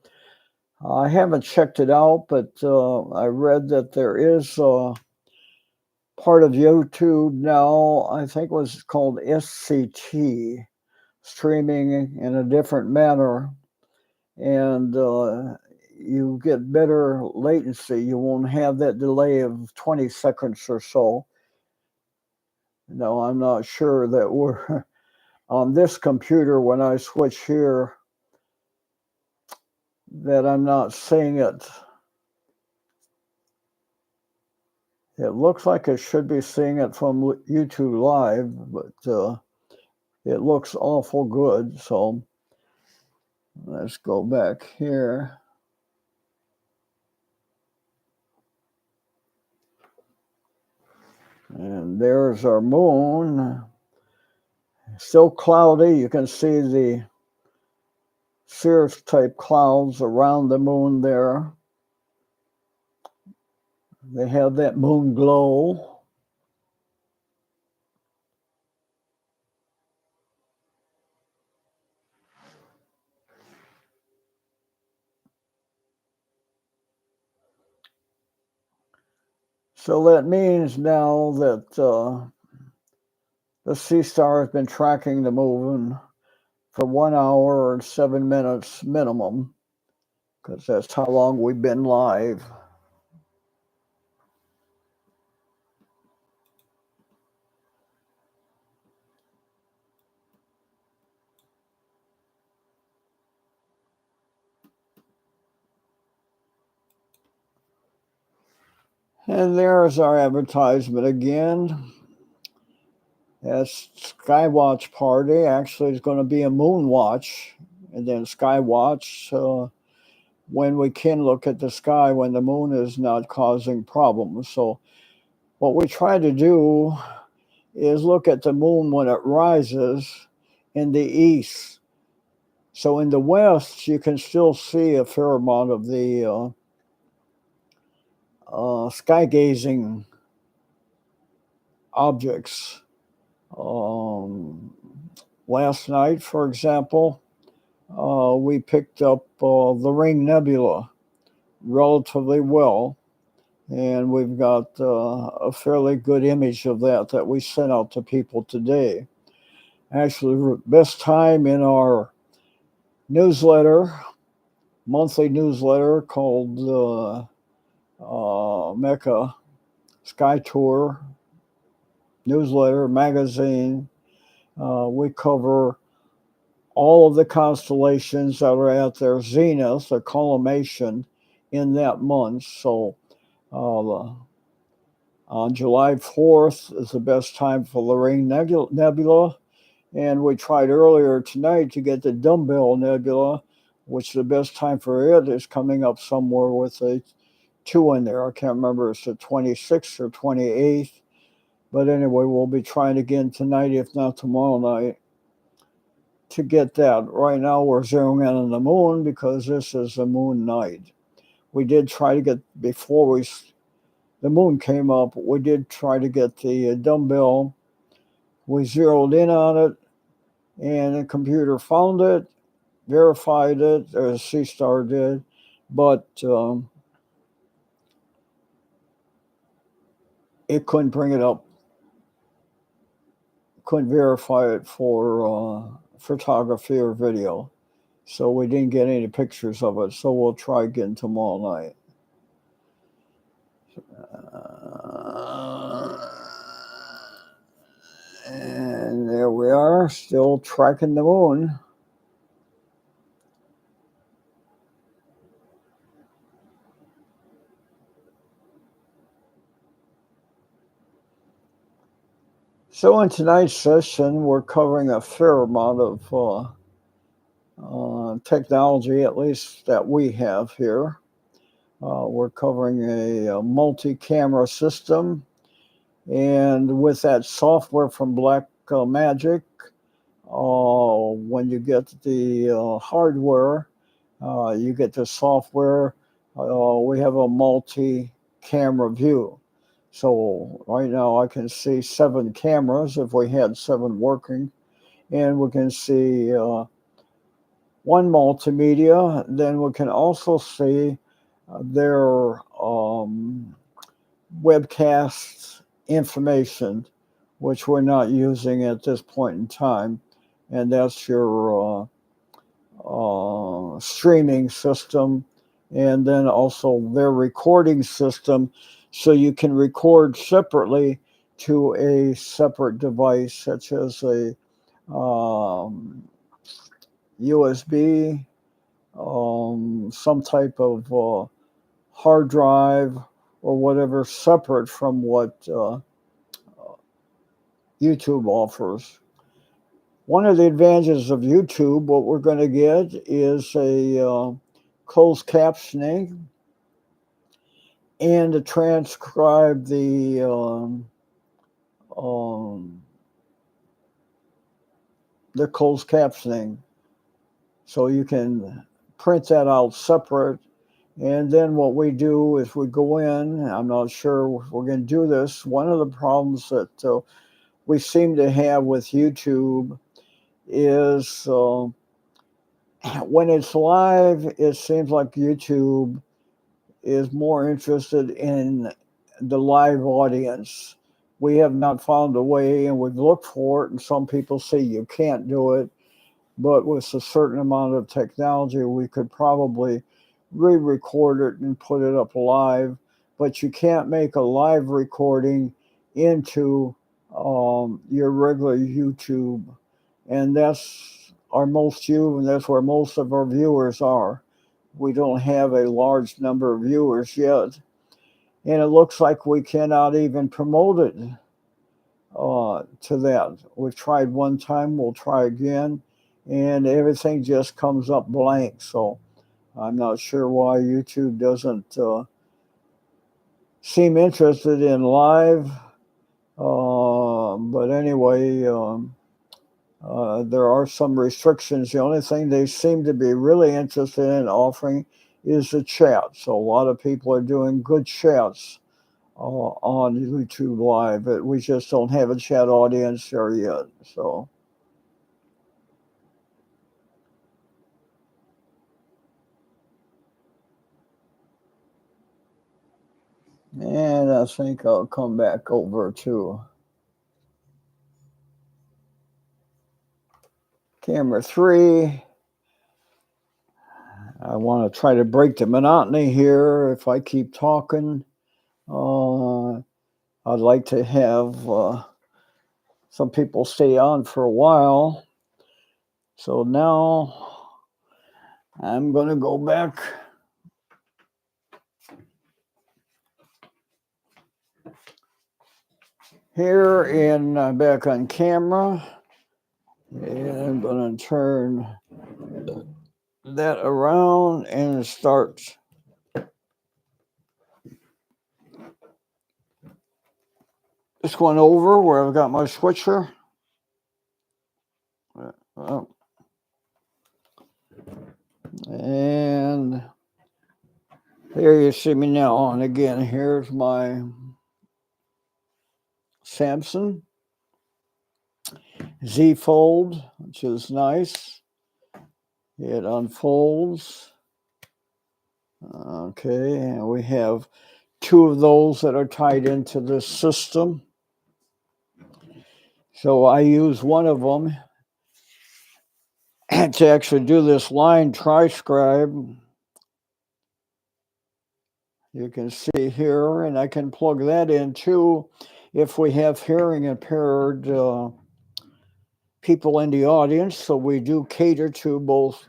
I haven't checked it out, but I read that there is part of YouTube now, I think it was called SCT, streaming in a different manner. And you get better latency. You won't have that delay of 20 seconds or so. No, I'm not sure that we're on this computer when I switch here that I'm not seeing it. It looks like I should be seeing it from YouTube Live, but it looks awful good. So let's go back here. And there's our moon. Still cloudy. You can see the cirrus type clouds around the moon there. They have that moon glow. So that means now that the sea star has been tracking the moon for 1 hour and 7 minutes minimum, because that's how long we've been live. And there's our advertisement again. That's Skywatch Party. Actually, it's going to be a moon watch, and then Skywatch when we can look at the sky when the moon is not causing problems. So what we try to do is look at the moon when it rises in the east. So in the west, you can still see a fair amount of the sky gazing objects. Last night, for example, we picked up the Ring Nebula relatively well, and we've got a fairly good image of that we sent out to people today. Actually, best time in our newsletter, monthly newsletter called Mecca Sky Tour newsletter magazine. We cover all of the constellations that are at their zenith, their collimation in that month. So on July 4th is the best time for the Ring Nebula. And we tried earlier tonight to get the Dumbbell Nebula, which the best time for it is coming up somewhere with a 2 in there. I can't remember if it's the 26th or 28th. But anyway, we'll be trying again tonight, if not tomorrow night. to get that. Right now we're zeroing in on the moon because this is a moon night. We did try to get, before the moon came up, we did try to get the dumbbell. We zeroed in on it, and the computer found it, verified it, as C-Star did, but it couldn't bring it up, couldn't verify it for photography or video. So we didn't get any pictures of it. So we'll try again tomorrow night. And there we are, still tracking the moon. So in tonight's session, we're covering a fair amount of technology, at least that we have here. We're covering a multi-camera system, and with that software from Blackmagic, when you get the hardware, you get the software. We have a multi-camera view. So right now I can see 7 cameras if we had 7 working, and we can see one multimedia. Then we can also see their webcast information, which we're not using at this point in time, and that's your streaming system, and then also their recording system, so you can record separately to a separate device, such as a USB, some type of hard drive or whatever, separate from what YouTube offers. One of the advantages of YouTube, what we're going to get is a closed captioning and to transcribe the closed captioning. So you can print that out separate. And then what we do is we go in, I'm not sure if we're going to do this. One of the problems that we seem to have with YouTube is when it's live, it seems like YouTube is more interested in the live audience. We have not found a way, and we've looked for it, and some people say you can't do it, but with a certain amount of technology, we could probably re-record it and put it up live, but you can't make a live recording into your regular YouTube, and that's our most view, and that's where most of our viewers are. We don't have a large number of viewers yet, and it looks like we cannot even promote it to that. We've tried one time, we'll try again, and everything just comes up blank. So I'm not sure why YouTube doesn't seem interested in live. But anyway, there are some restrictions. The only thing they seem to be really interested in offering is the chat. So a lot of people are doing good chats on YouTube Live, but we just don't have a chat audience there yet. So. And I think I'll come back over to camera 3. I want to try to break the monotony here. If I keep talking, I'd like to have some people stay on for a while. So now I'm going to go back. Here and back on camera. And I'm going to turn that around and start this one over where I've got my switcher. Here you see me now, and again, here's my Samson Z Fold, which is nice. It unfolds. Okay, and we have two of those that are tied into this system. So I use one of them to actually do this line transcribe. You can see here, and I can plug that in too if we have hearing impaired people in the audience. So we do cater to both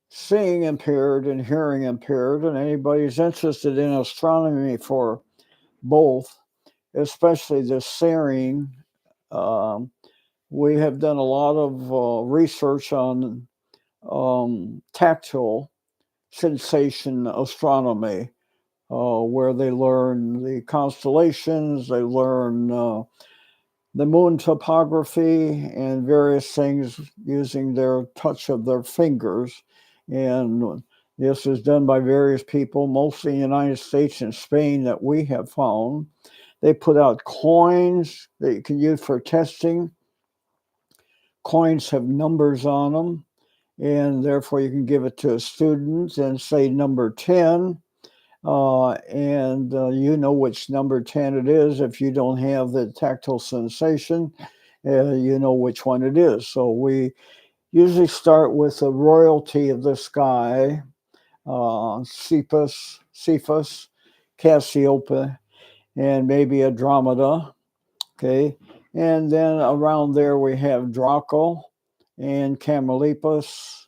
seeing impaired and hearing impaired, and anybody's interested in astronomy for both, especially the searing. We have done a lot of research on tactile sensation astronomy, where they learn the constellations, they learn the moon topography and various things using their touch of their fingers. And this is done by various people, mostly in the United States and Spain, that we have found. They put out coins that you can use for testing. Coins have numbers on them, and therefore you can give it to a student and say number 10. And you know which number 10 it is. If you don't have the tactile sensation, you know which one it is. So we usually start with the royalty of the sky, Cephus, Cassiopeia, and maybe Andromeda. Okay. And then around there we have Draco and Camelopards,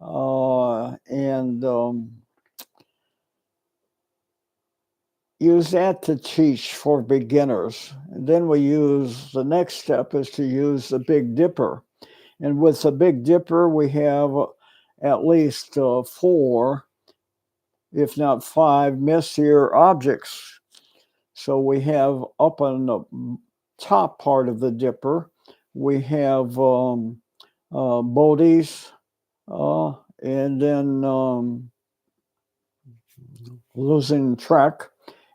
and use that to teach for beginners. And then we use the next step is to use the Big Dipper. And with the Big Dipper, we have at least 4, if not 5, Messier objects. So we have up on the top part of the Dipper, we have Bodies, and then losing track.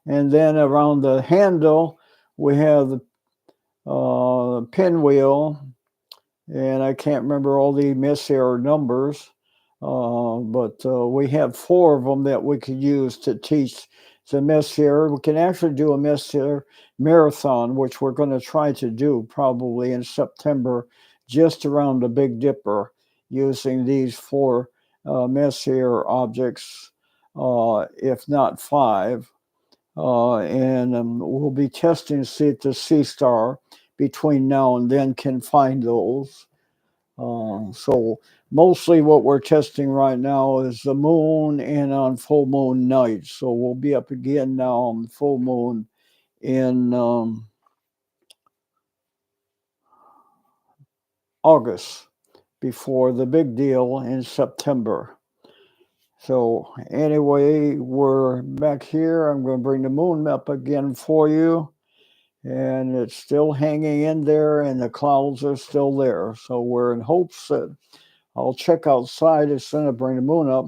And then around the handle, we have the pinwheel, and I can't remember all the Messier numbers, but we have 4 of them that we could use to teach the Messier. We can actually do a Messier marathon, which we're going to try to do probably in September, just around the Big Dipper, using these 4 Messier objects, if not 5. And we'll be testing to see if the Sea Star between now and then can find those. So mostly what we're testing right now is the moon and on full moon nights. So we'll be up again now on full moon in August, before the big deal in September. So anyway, we're back here. I'm going to bring the moon up again for you. And it's still hanging in there, and the clouds are still there. So we're in hopes that I'll check outside as soon as I bring the moon up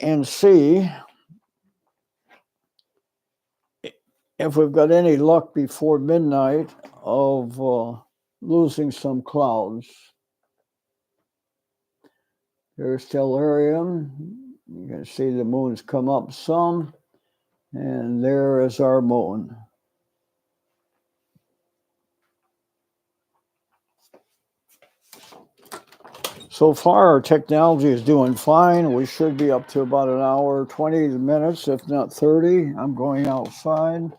and see if we've got any luck before midnight of losing some clouds. Here's Stellarium. You can see the moon's come up some, and there is our moon. So far, our technology is doing fine. We should be up to about an hour, 20 minutes, if not 30. I'm going outside.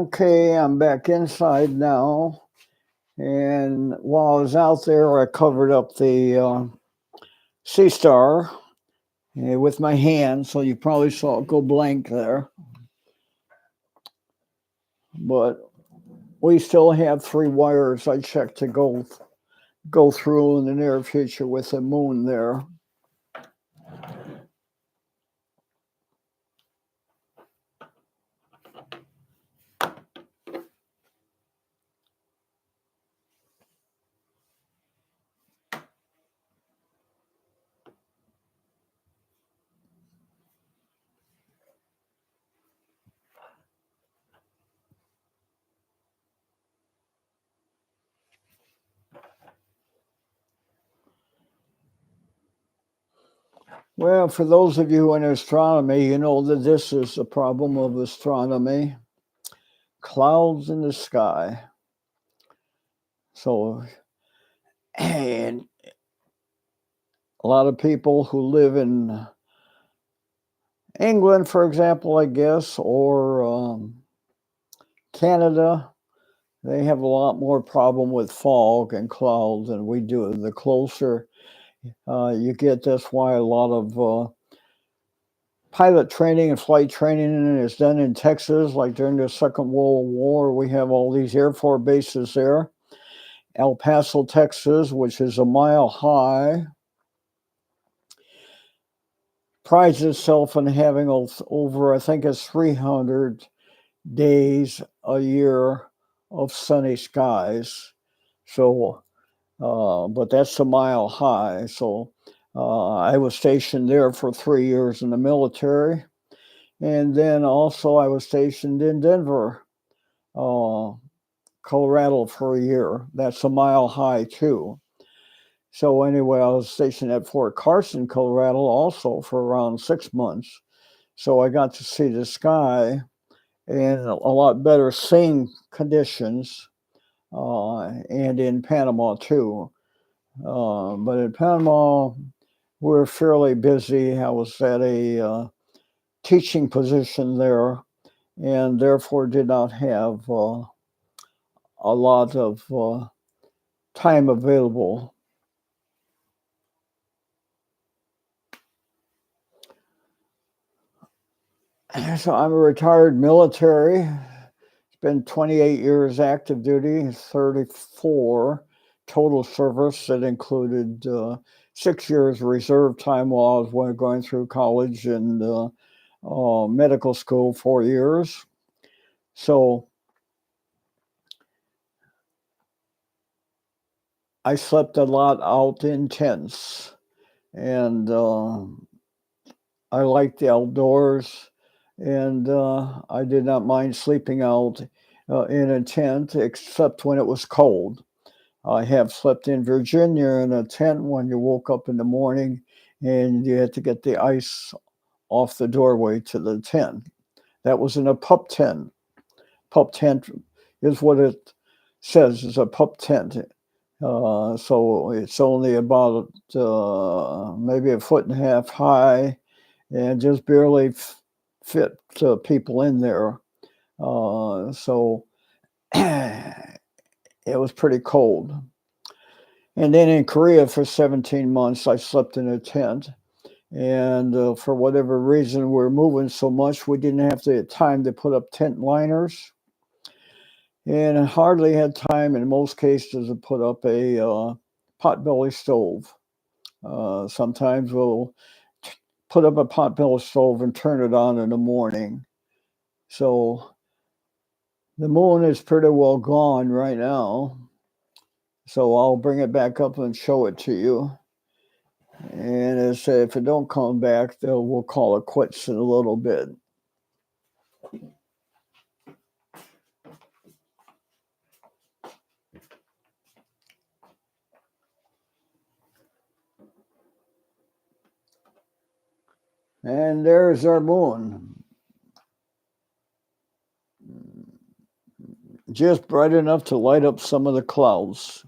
Okay, I'm back inside now. And while I was out there, I covered up the Sea Star with my hand, so you probably saw it go blank there. But we still have 3 wires I checked to go through in the near future with the moon there. Well, for those of you in astronomy, you know that this is the problem of astronomy. Clouds in the sky. So, and a lot of people who live in England, for example, I guess, or Canada, they have a lot more problem with fog and clouds than we do. The closer you get, that's why a lot of pilot training and flight training is done in Texas. Like during the Second World War, we have all these Air Force bases there. El Paso, Texas, which is a mile high, prides itself on having over, I think it's 300 days a year of sunny skies. So, but that's a mile high. So I was stationed there for 3 years in the military. And then also I was stationed in Denver, Colorado for a year. That's a mile high too. So anyway, I was stationed at Fort Carson, Colorado also for around 6 months. So I got to see the sky in a lot better seeing conditions, and in Panama too. But in Panama, we're fairly busy. I was at a teaching position there, and therefore did not have a lot of time available. So I'm a retired military. It's been 28 years active duty, 34 total service that included 6 years reserve time while I was going through college and medical school, 4 years. So I slept a lot out in tents, and I liked the outdoors, and I did not mind sleeping out in a tent, except when it was cold. I have slept in Virginia in a tent when you woke up in the morning and you had to get the ice off the doorway to the tent. That was in a pup tent. Pup tent is what it says, is a pup tent. So it's only about maybe a foot and a half high and just barely fit people in there. So it was pretty cold. And then in Korea for 17 months, I slept in a tent. And for whatever reason, we're moving so much, we didn't have the time to put up tent liners. And I hardly had time in most cases to put up a potbelly stove. Sometimes we'll put up a potbelly stove and turn it on in the morning. So the moon is pretty well gone right now. So I'll bring it back up and show it to you. And if it don't come back, we'll call it quits in a little bit. And there's our moon. Just bright enough to light up some of the clouds.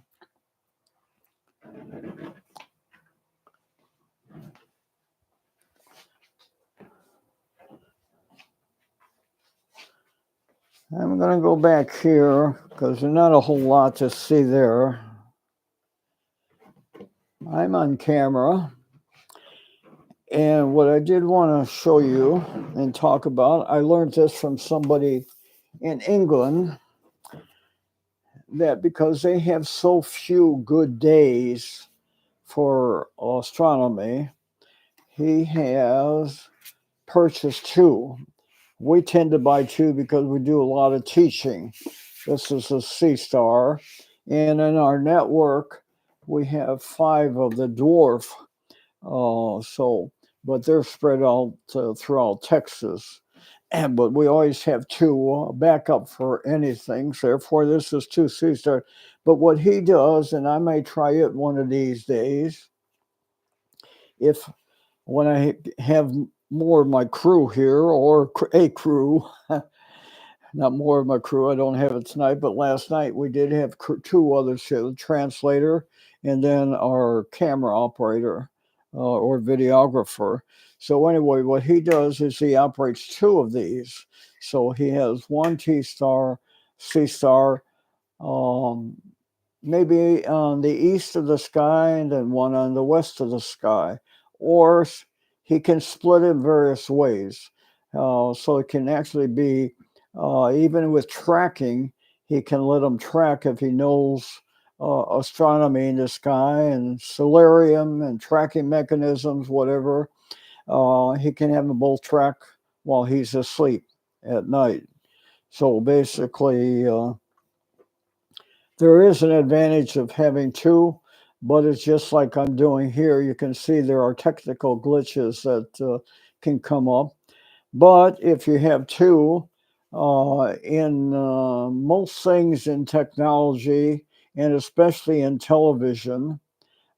I'm going to go back here because there's not a whole lot to see there. I'm on camera. And what I did want to show you and talk about, I learned this from somebody in England, that because they have so few good days for astronomy, he has purchased two. We tend to buy two because we do a lot of teaching. This is a C-star. And in our network, we have 5 of the dwarf. But they're spread out throughout Texas. But we always have 2 backup for anything. So therefore, this is 2 C-star. But what he does, and I may try it one of these days, when I have more of my crew here, or a crew, not more of my crew. I don't have it tonight, but last night we did have 2 others here, the translator and then our camera operator or videographer. So anyway, what he does is he operates 2 of these. So he has 1 T-star, C-star, maybe on the east of the sky and then 1 on the west of the sky. Or he can split it various ways. So it can actually be, even with tracking, he can let them track if he knows astronomy in the sky and solarium and tracking mechanisms, whatever. He can have them both track while he's asleep at night. So basically, there is an advantage of having 2, but it's just like I'm doing here. You can see there are technical glitches that can come up. But if you have 2, in most things in technology, and especially in television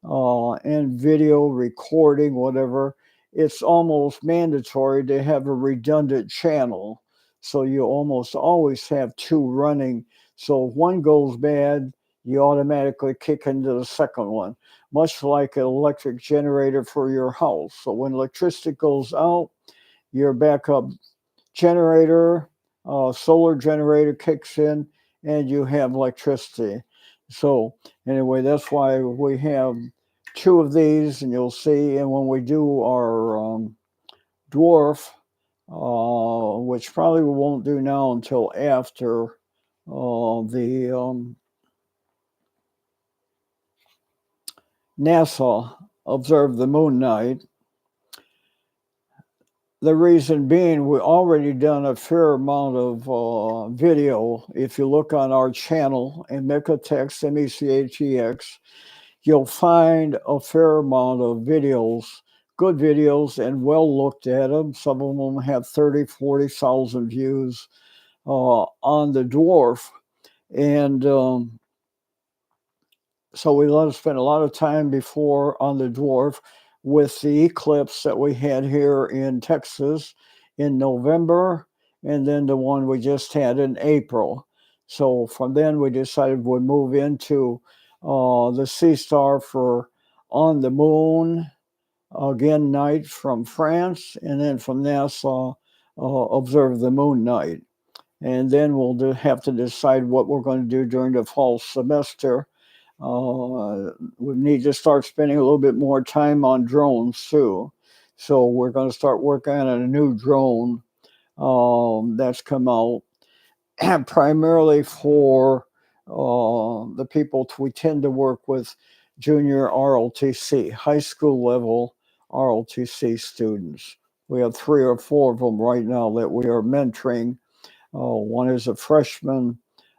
and video recording, whatever, it's almost mandatory to have a redundant channel. So you almost always have 2 running. So if one goes bad, you automatically kick into the second one, much like an electric generator for your house. So when electricity goes out, your backup generator, solar generator kicks in, and you have electricity. So anyway, that's why we have 2 of these, and you'll see. And when we do our dwarf, which probably we won't do now until after the NASA observed the moon night. The reason being, we already done a fair amount of video. If you look on our channel, Mechatex, MECHEX, you'll find a fair amount of videos, good videos, and well looked at them. Some of them have 30, 40,000 views on the dwarf. And so we let us spend a lot of time before on the dwarf with the eclipse that we had here in Texas in November, and then the one we just had in April. So from then we decided we'd move into the C-star for On the Moon, again, night from France, and then from NASA, observe the moon night. And then we'll have to decide what we're going to do during the fall semester. We need to start spending a little bit more time on drones too. So we're going to start working on a new drone that's come out primarily for the people we tend to work with, junior ROTC, high school level ROTC students. We have 3 or 4 of them right now that we are mentoring. One is a freshman.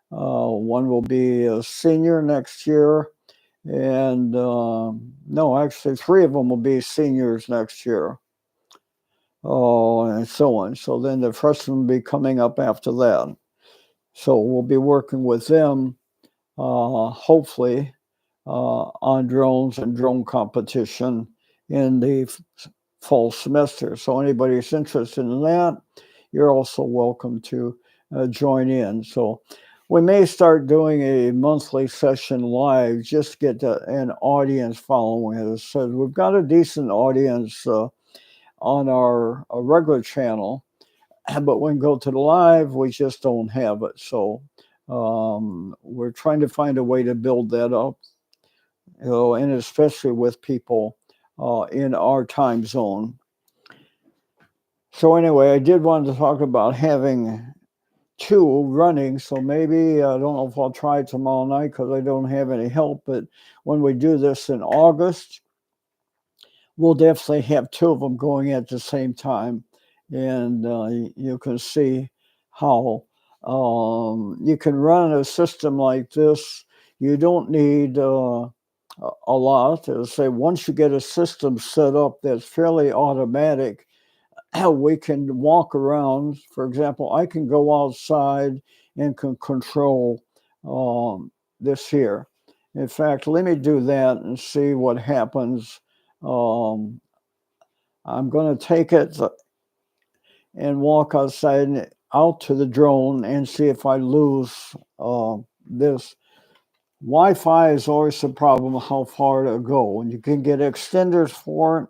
One will be a senior next year. And no, actually, 3 of them will be seniors next year. And so on. So then the freshmen will be coming up after that. So we'll be working with them, hopefully, on drones and drone competition in the fall semester. So anybody who's interested in that, you're also welcome to join in. So we may start doing a monthly session live just to get an audience following it. So we've got a decent audience on our regular channel. but when we go to the live, we just don't have it. So we're trying to find a way to build that up, and especially with people in our time zone. So anyway, I did want to talk about having two running. So maybe I don't know if I'll try tomorrow night because I don't have any help. But when we do this in August, we'll definitely have two of them going at the same time, and you can see how you can run a system like this. You don't need a lot. Say once you get a system set up that's fairly automatic, we can walk around. For example, I can go outside and can control this here. In fact, let me do that and see what happens. I'm going to take it and walk outside out to the drone and see if I lose this. Wi-Fi is always the problem, how far to go. And you can get extenders for it.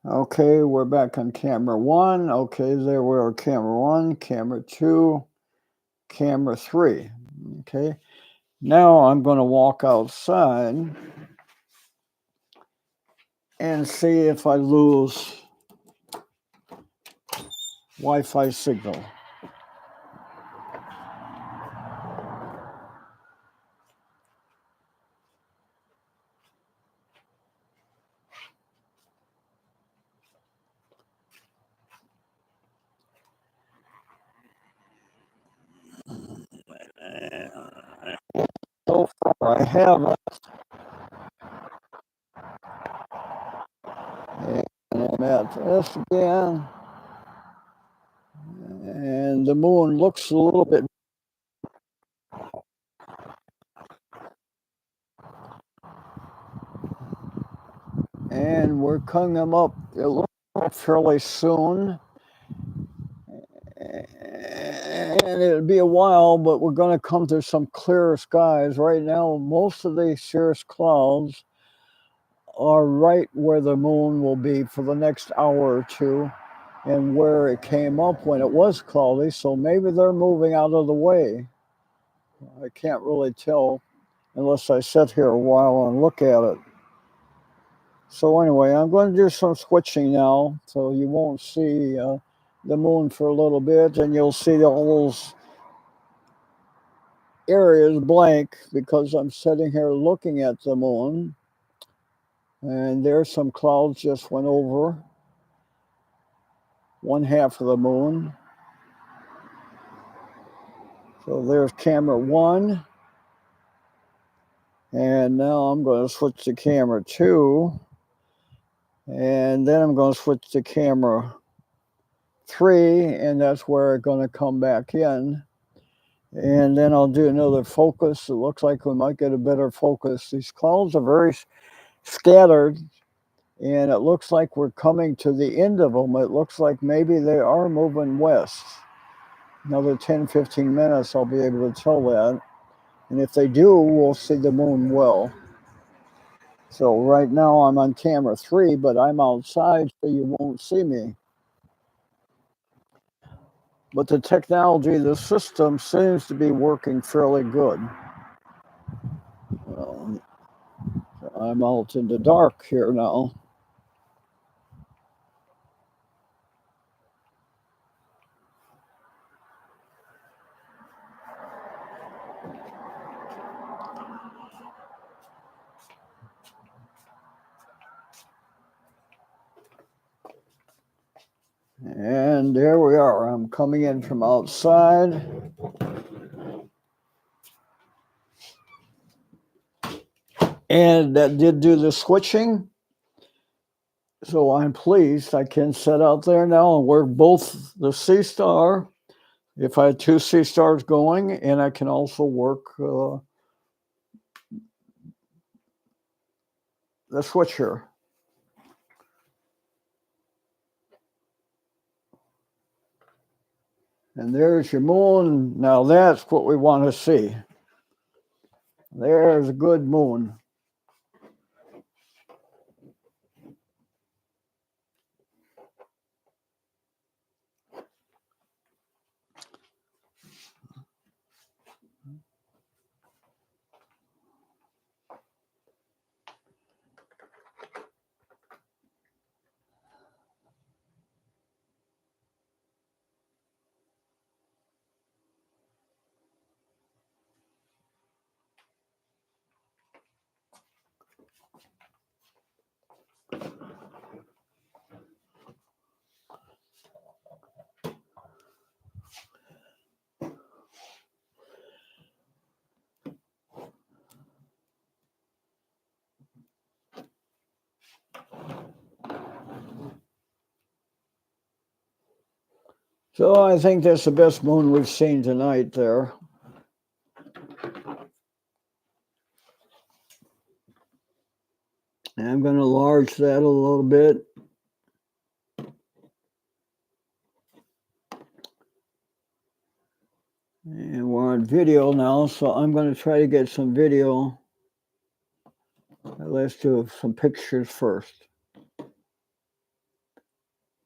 Okay, we're back on camera one. Okay, there we are, camera one, camera two, camera three. Okay, now I'm going to walk outside and see if I lose Wi-Fi signal. So far, I have it. And I'm at this again. And the moon looks a little bit. And we're coming up fairly soon. And it'll be a while, but we're going to come to some clearer skies. Right now, most of the cirrus clouds are right where the moon will be for the next hour or two, and where it came up when it was cloudy. So maybe they're moving out of the way. I can't really tell unless I sit here a while and look at it. So anyway, I'm going to do some switching now, so you won't see the moon for a little bit, and you'll see all those areas blank because I'm sitting here looking at the moon, and there's some clouds just went over one half of the moon. So there's camera one, and now I'm going to switch to camera two, and then I'm going to switch to camera three, and that's where it's going to come back in. And then I'll do another focus. It looks like we might get a better focus. These clouds are very scattered, and it looks like we're coming to the end of them. It looks like maybe they are moving west. Another 10, 15 minutes, I'll be able to tell that. And if they do, we'll see the moon well. So right now I'm on camera three, but I'm outside, so you won't see me. But the technology, the system seems to be working fairly good. I'm out in the dark here now. And there we are. I'm coming in from outside. And that did do the switching. So I'm pleased I can sit out there now and work both the C star, if I had two C stars going, and I can also work the switcher. And there's your moon. Now that's what we want to see. There's a good moon. So I think that's the best moon we've seen tonight there. And I'm going to enlarge that a little bit. And we're on video now, so I'm going to try to get some video. Let's do some pictures first.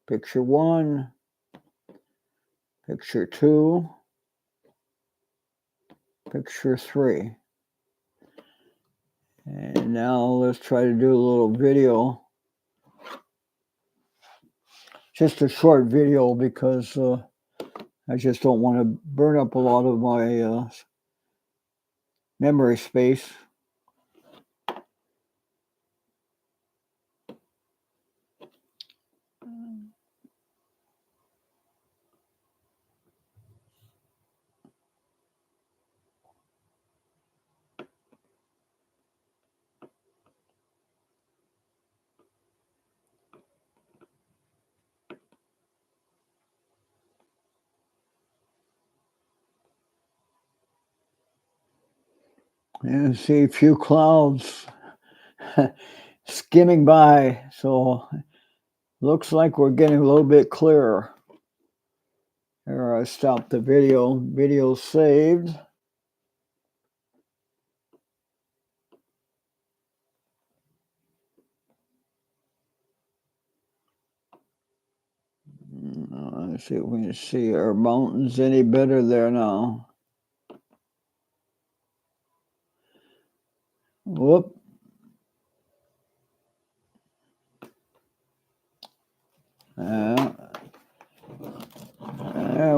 Picture 1, picture 2, picture 3. And now let's try to do a little video. Just a short video because I just don't want to burn up a lot of my memory space. And see a few clouds skimming by, so looks like we're getting a little bit clearer. Here, I stopped the video. Video saved. Let's see if we can see our mountains any better there now. Whoop.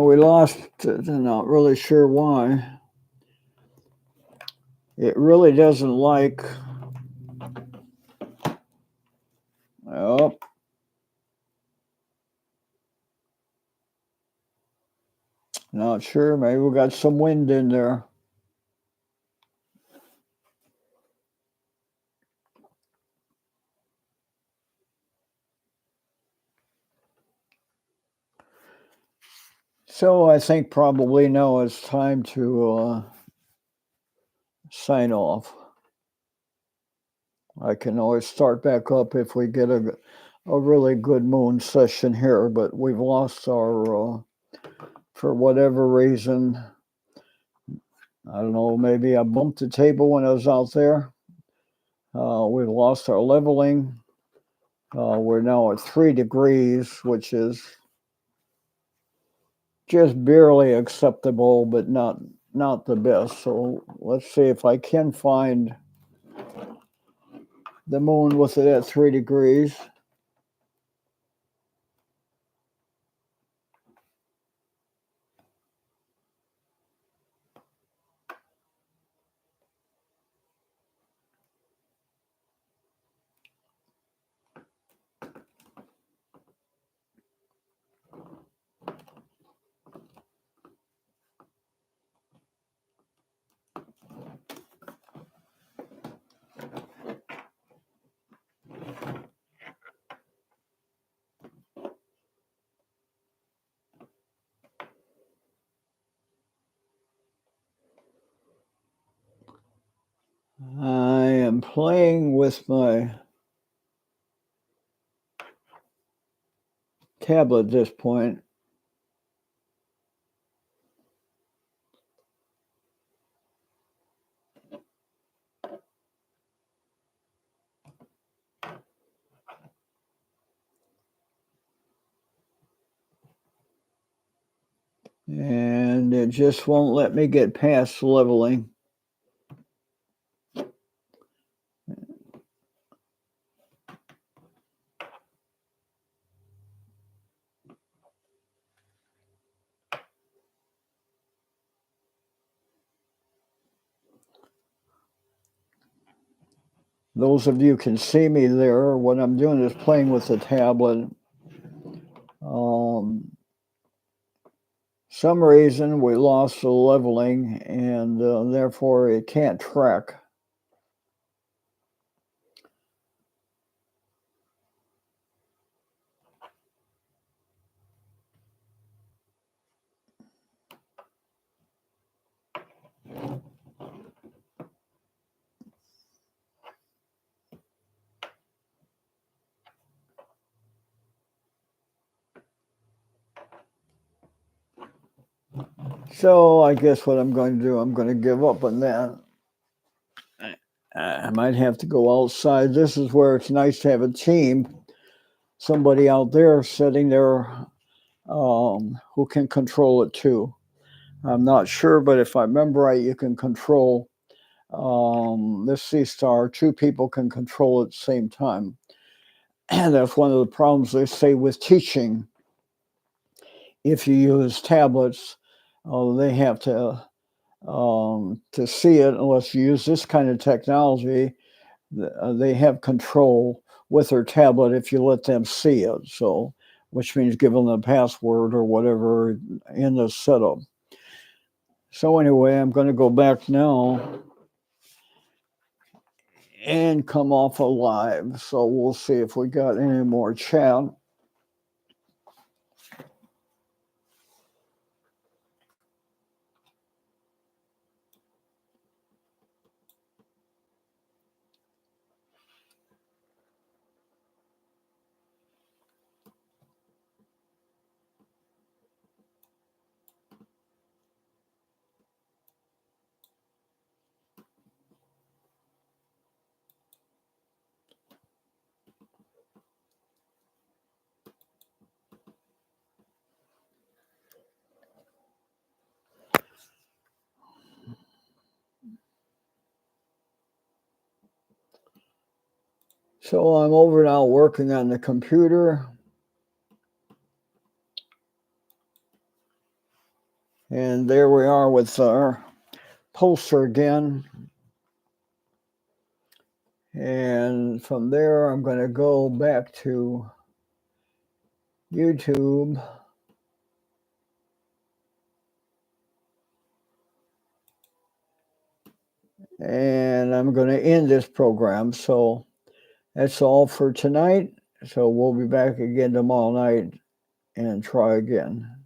We lost it. I'm not really sure why. It really doesn't like. Oh. Not sure. Maybe we got some wind in there. So I think probably now it's time to sign off. I can always start back up if we get a really good moon session here, but we've lost our, for whatever reason, I don't know, maybe I bumped the table when I was out there. We've lost our leveling. We're now at 3 degrees, which is just barely acceptable, but not the best. So let's see if I can find the moon with it at 3 degrees. I am playing with my tablet at this point. And it just won't let me get past leveling. Those of you can see me there. What I'm doing is playing with the tablet. Some reason we lost the leveling, and therefore it can't track. So I guess what I'm going to do, I'm going to give up on that. I might have to go outside. This is where it's nice to have a team, somebody out there sitting there who can control it too. I'm not sure, but if I remember right, you can control this sea star. Two people can control it at the same time. And that's one of the problems they say with teaching. If you use tablets, they have to see it unless you use this kind of technology. They have control with their tablet if you let them see it. So, which means give them the password or whatever in the setup. So anyway, I'm going to go back now and come off alive. So we'll see if we got any more chat. So I'm over now working on the computer. And there we are with our poster again. And from there, I'm going to go back to YouTube. And I'm going to end this program. So that's all for tonight. So we'll be back again tomorrow night and try again.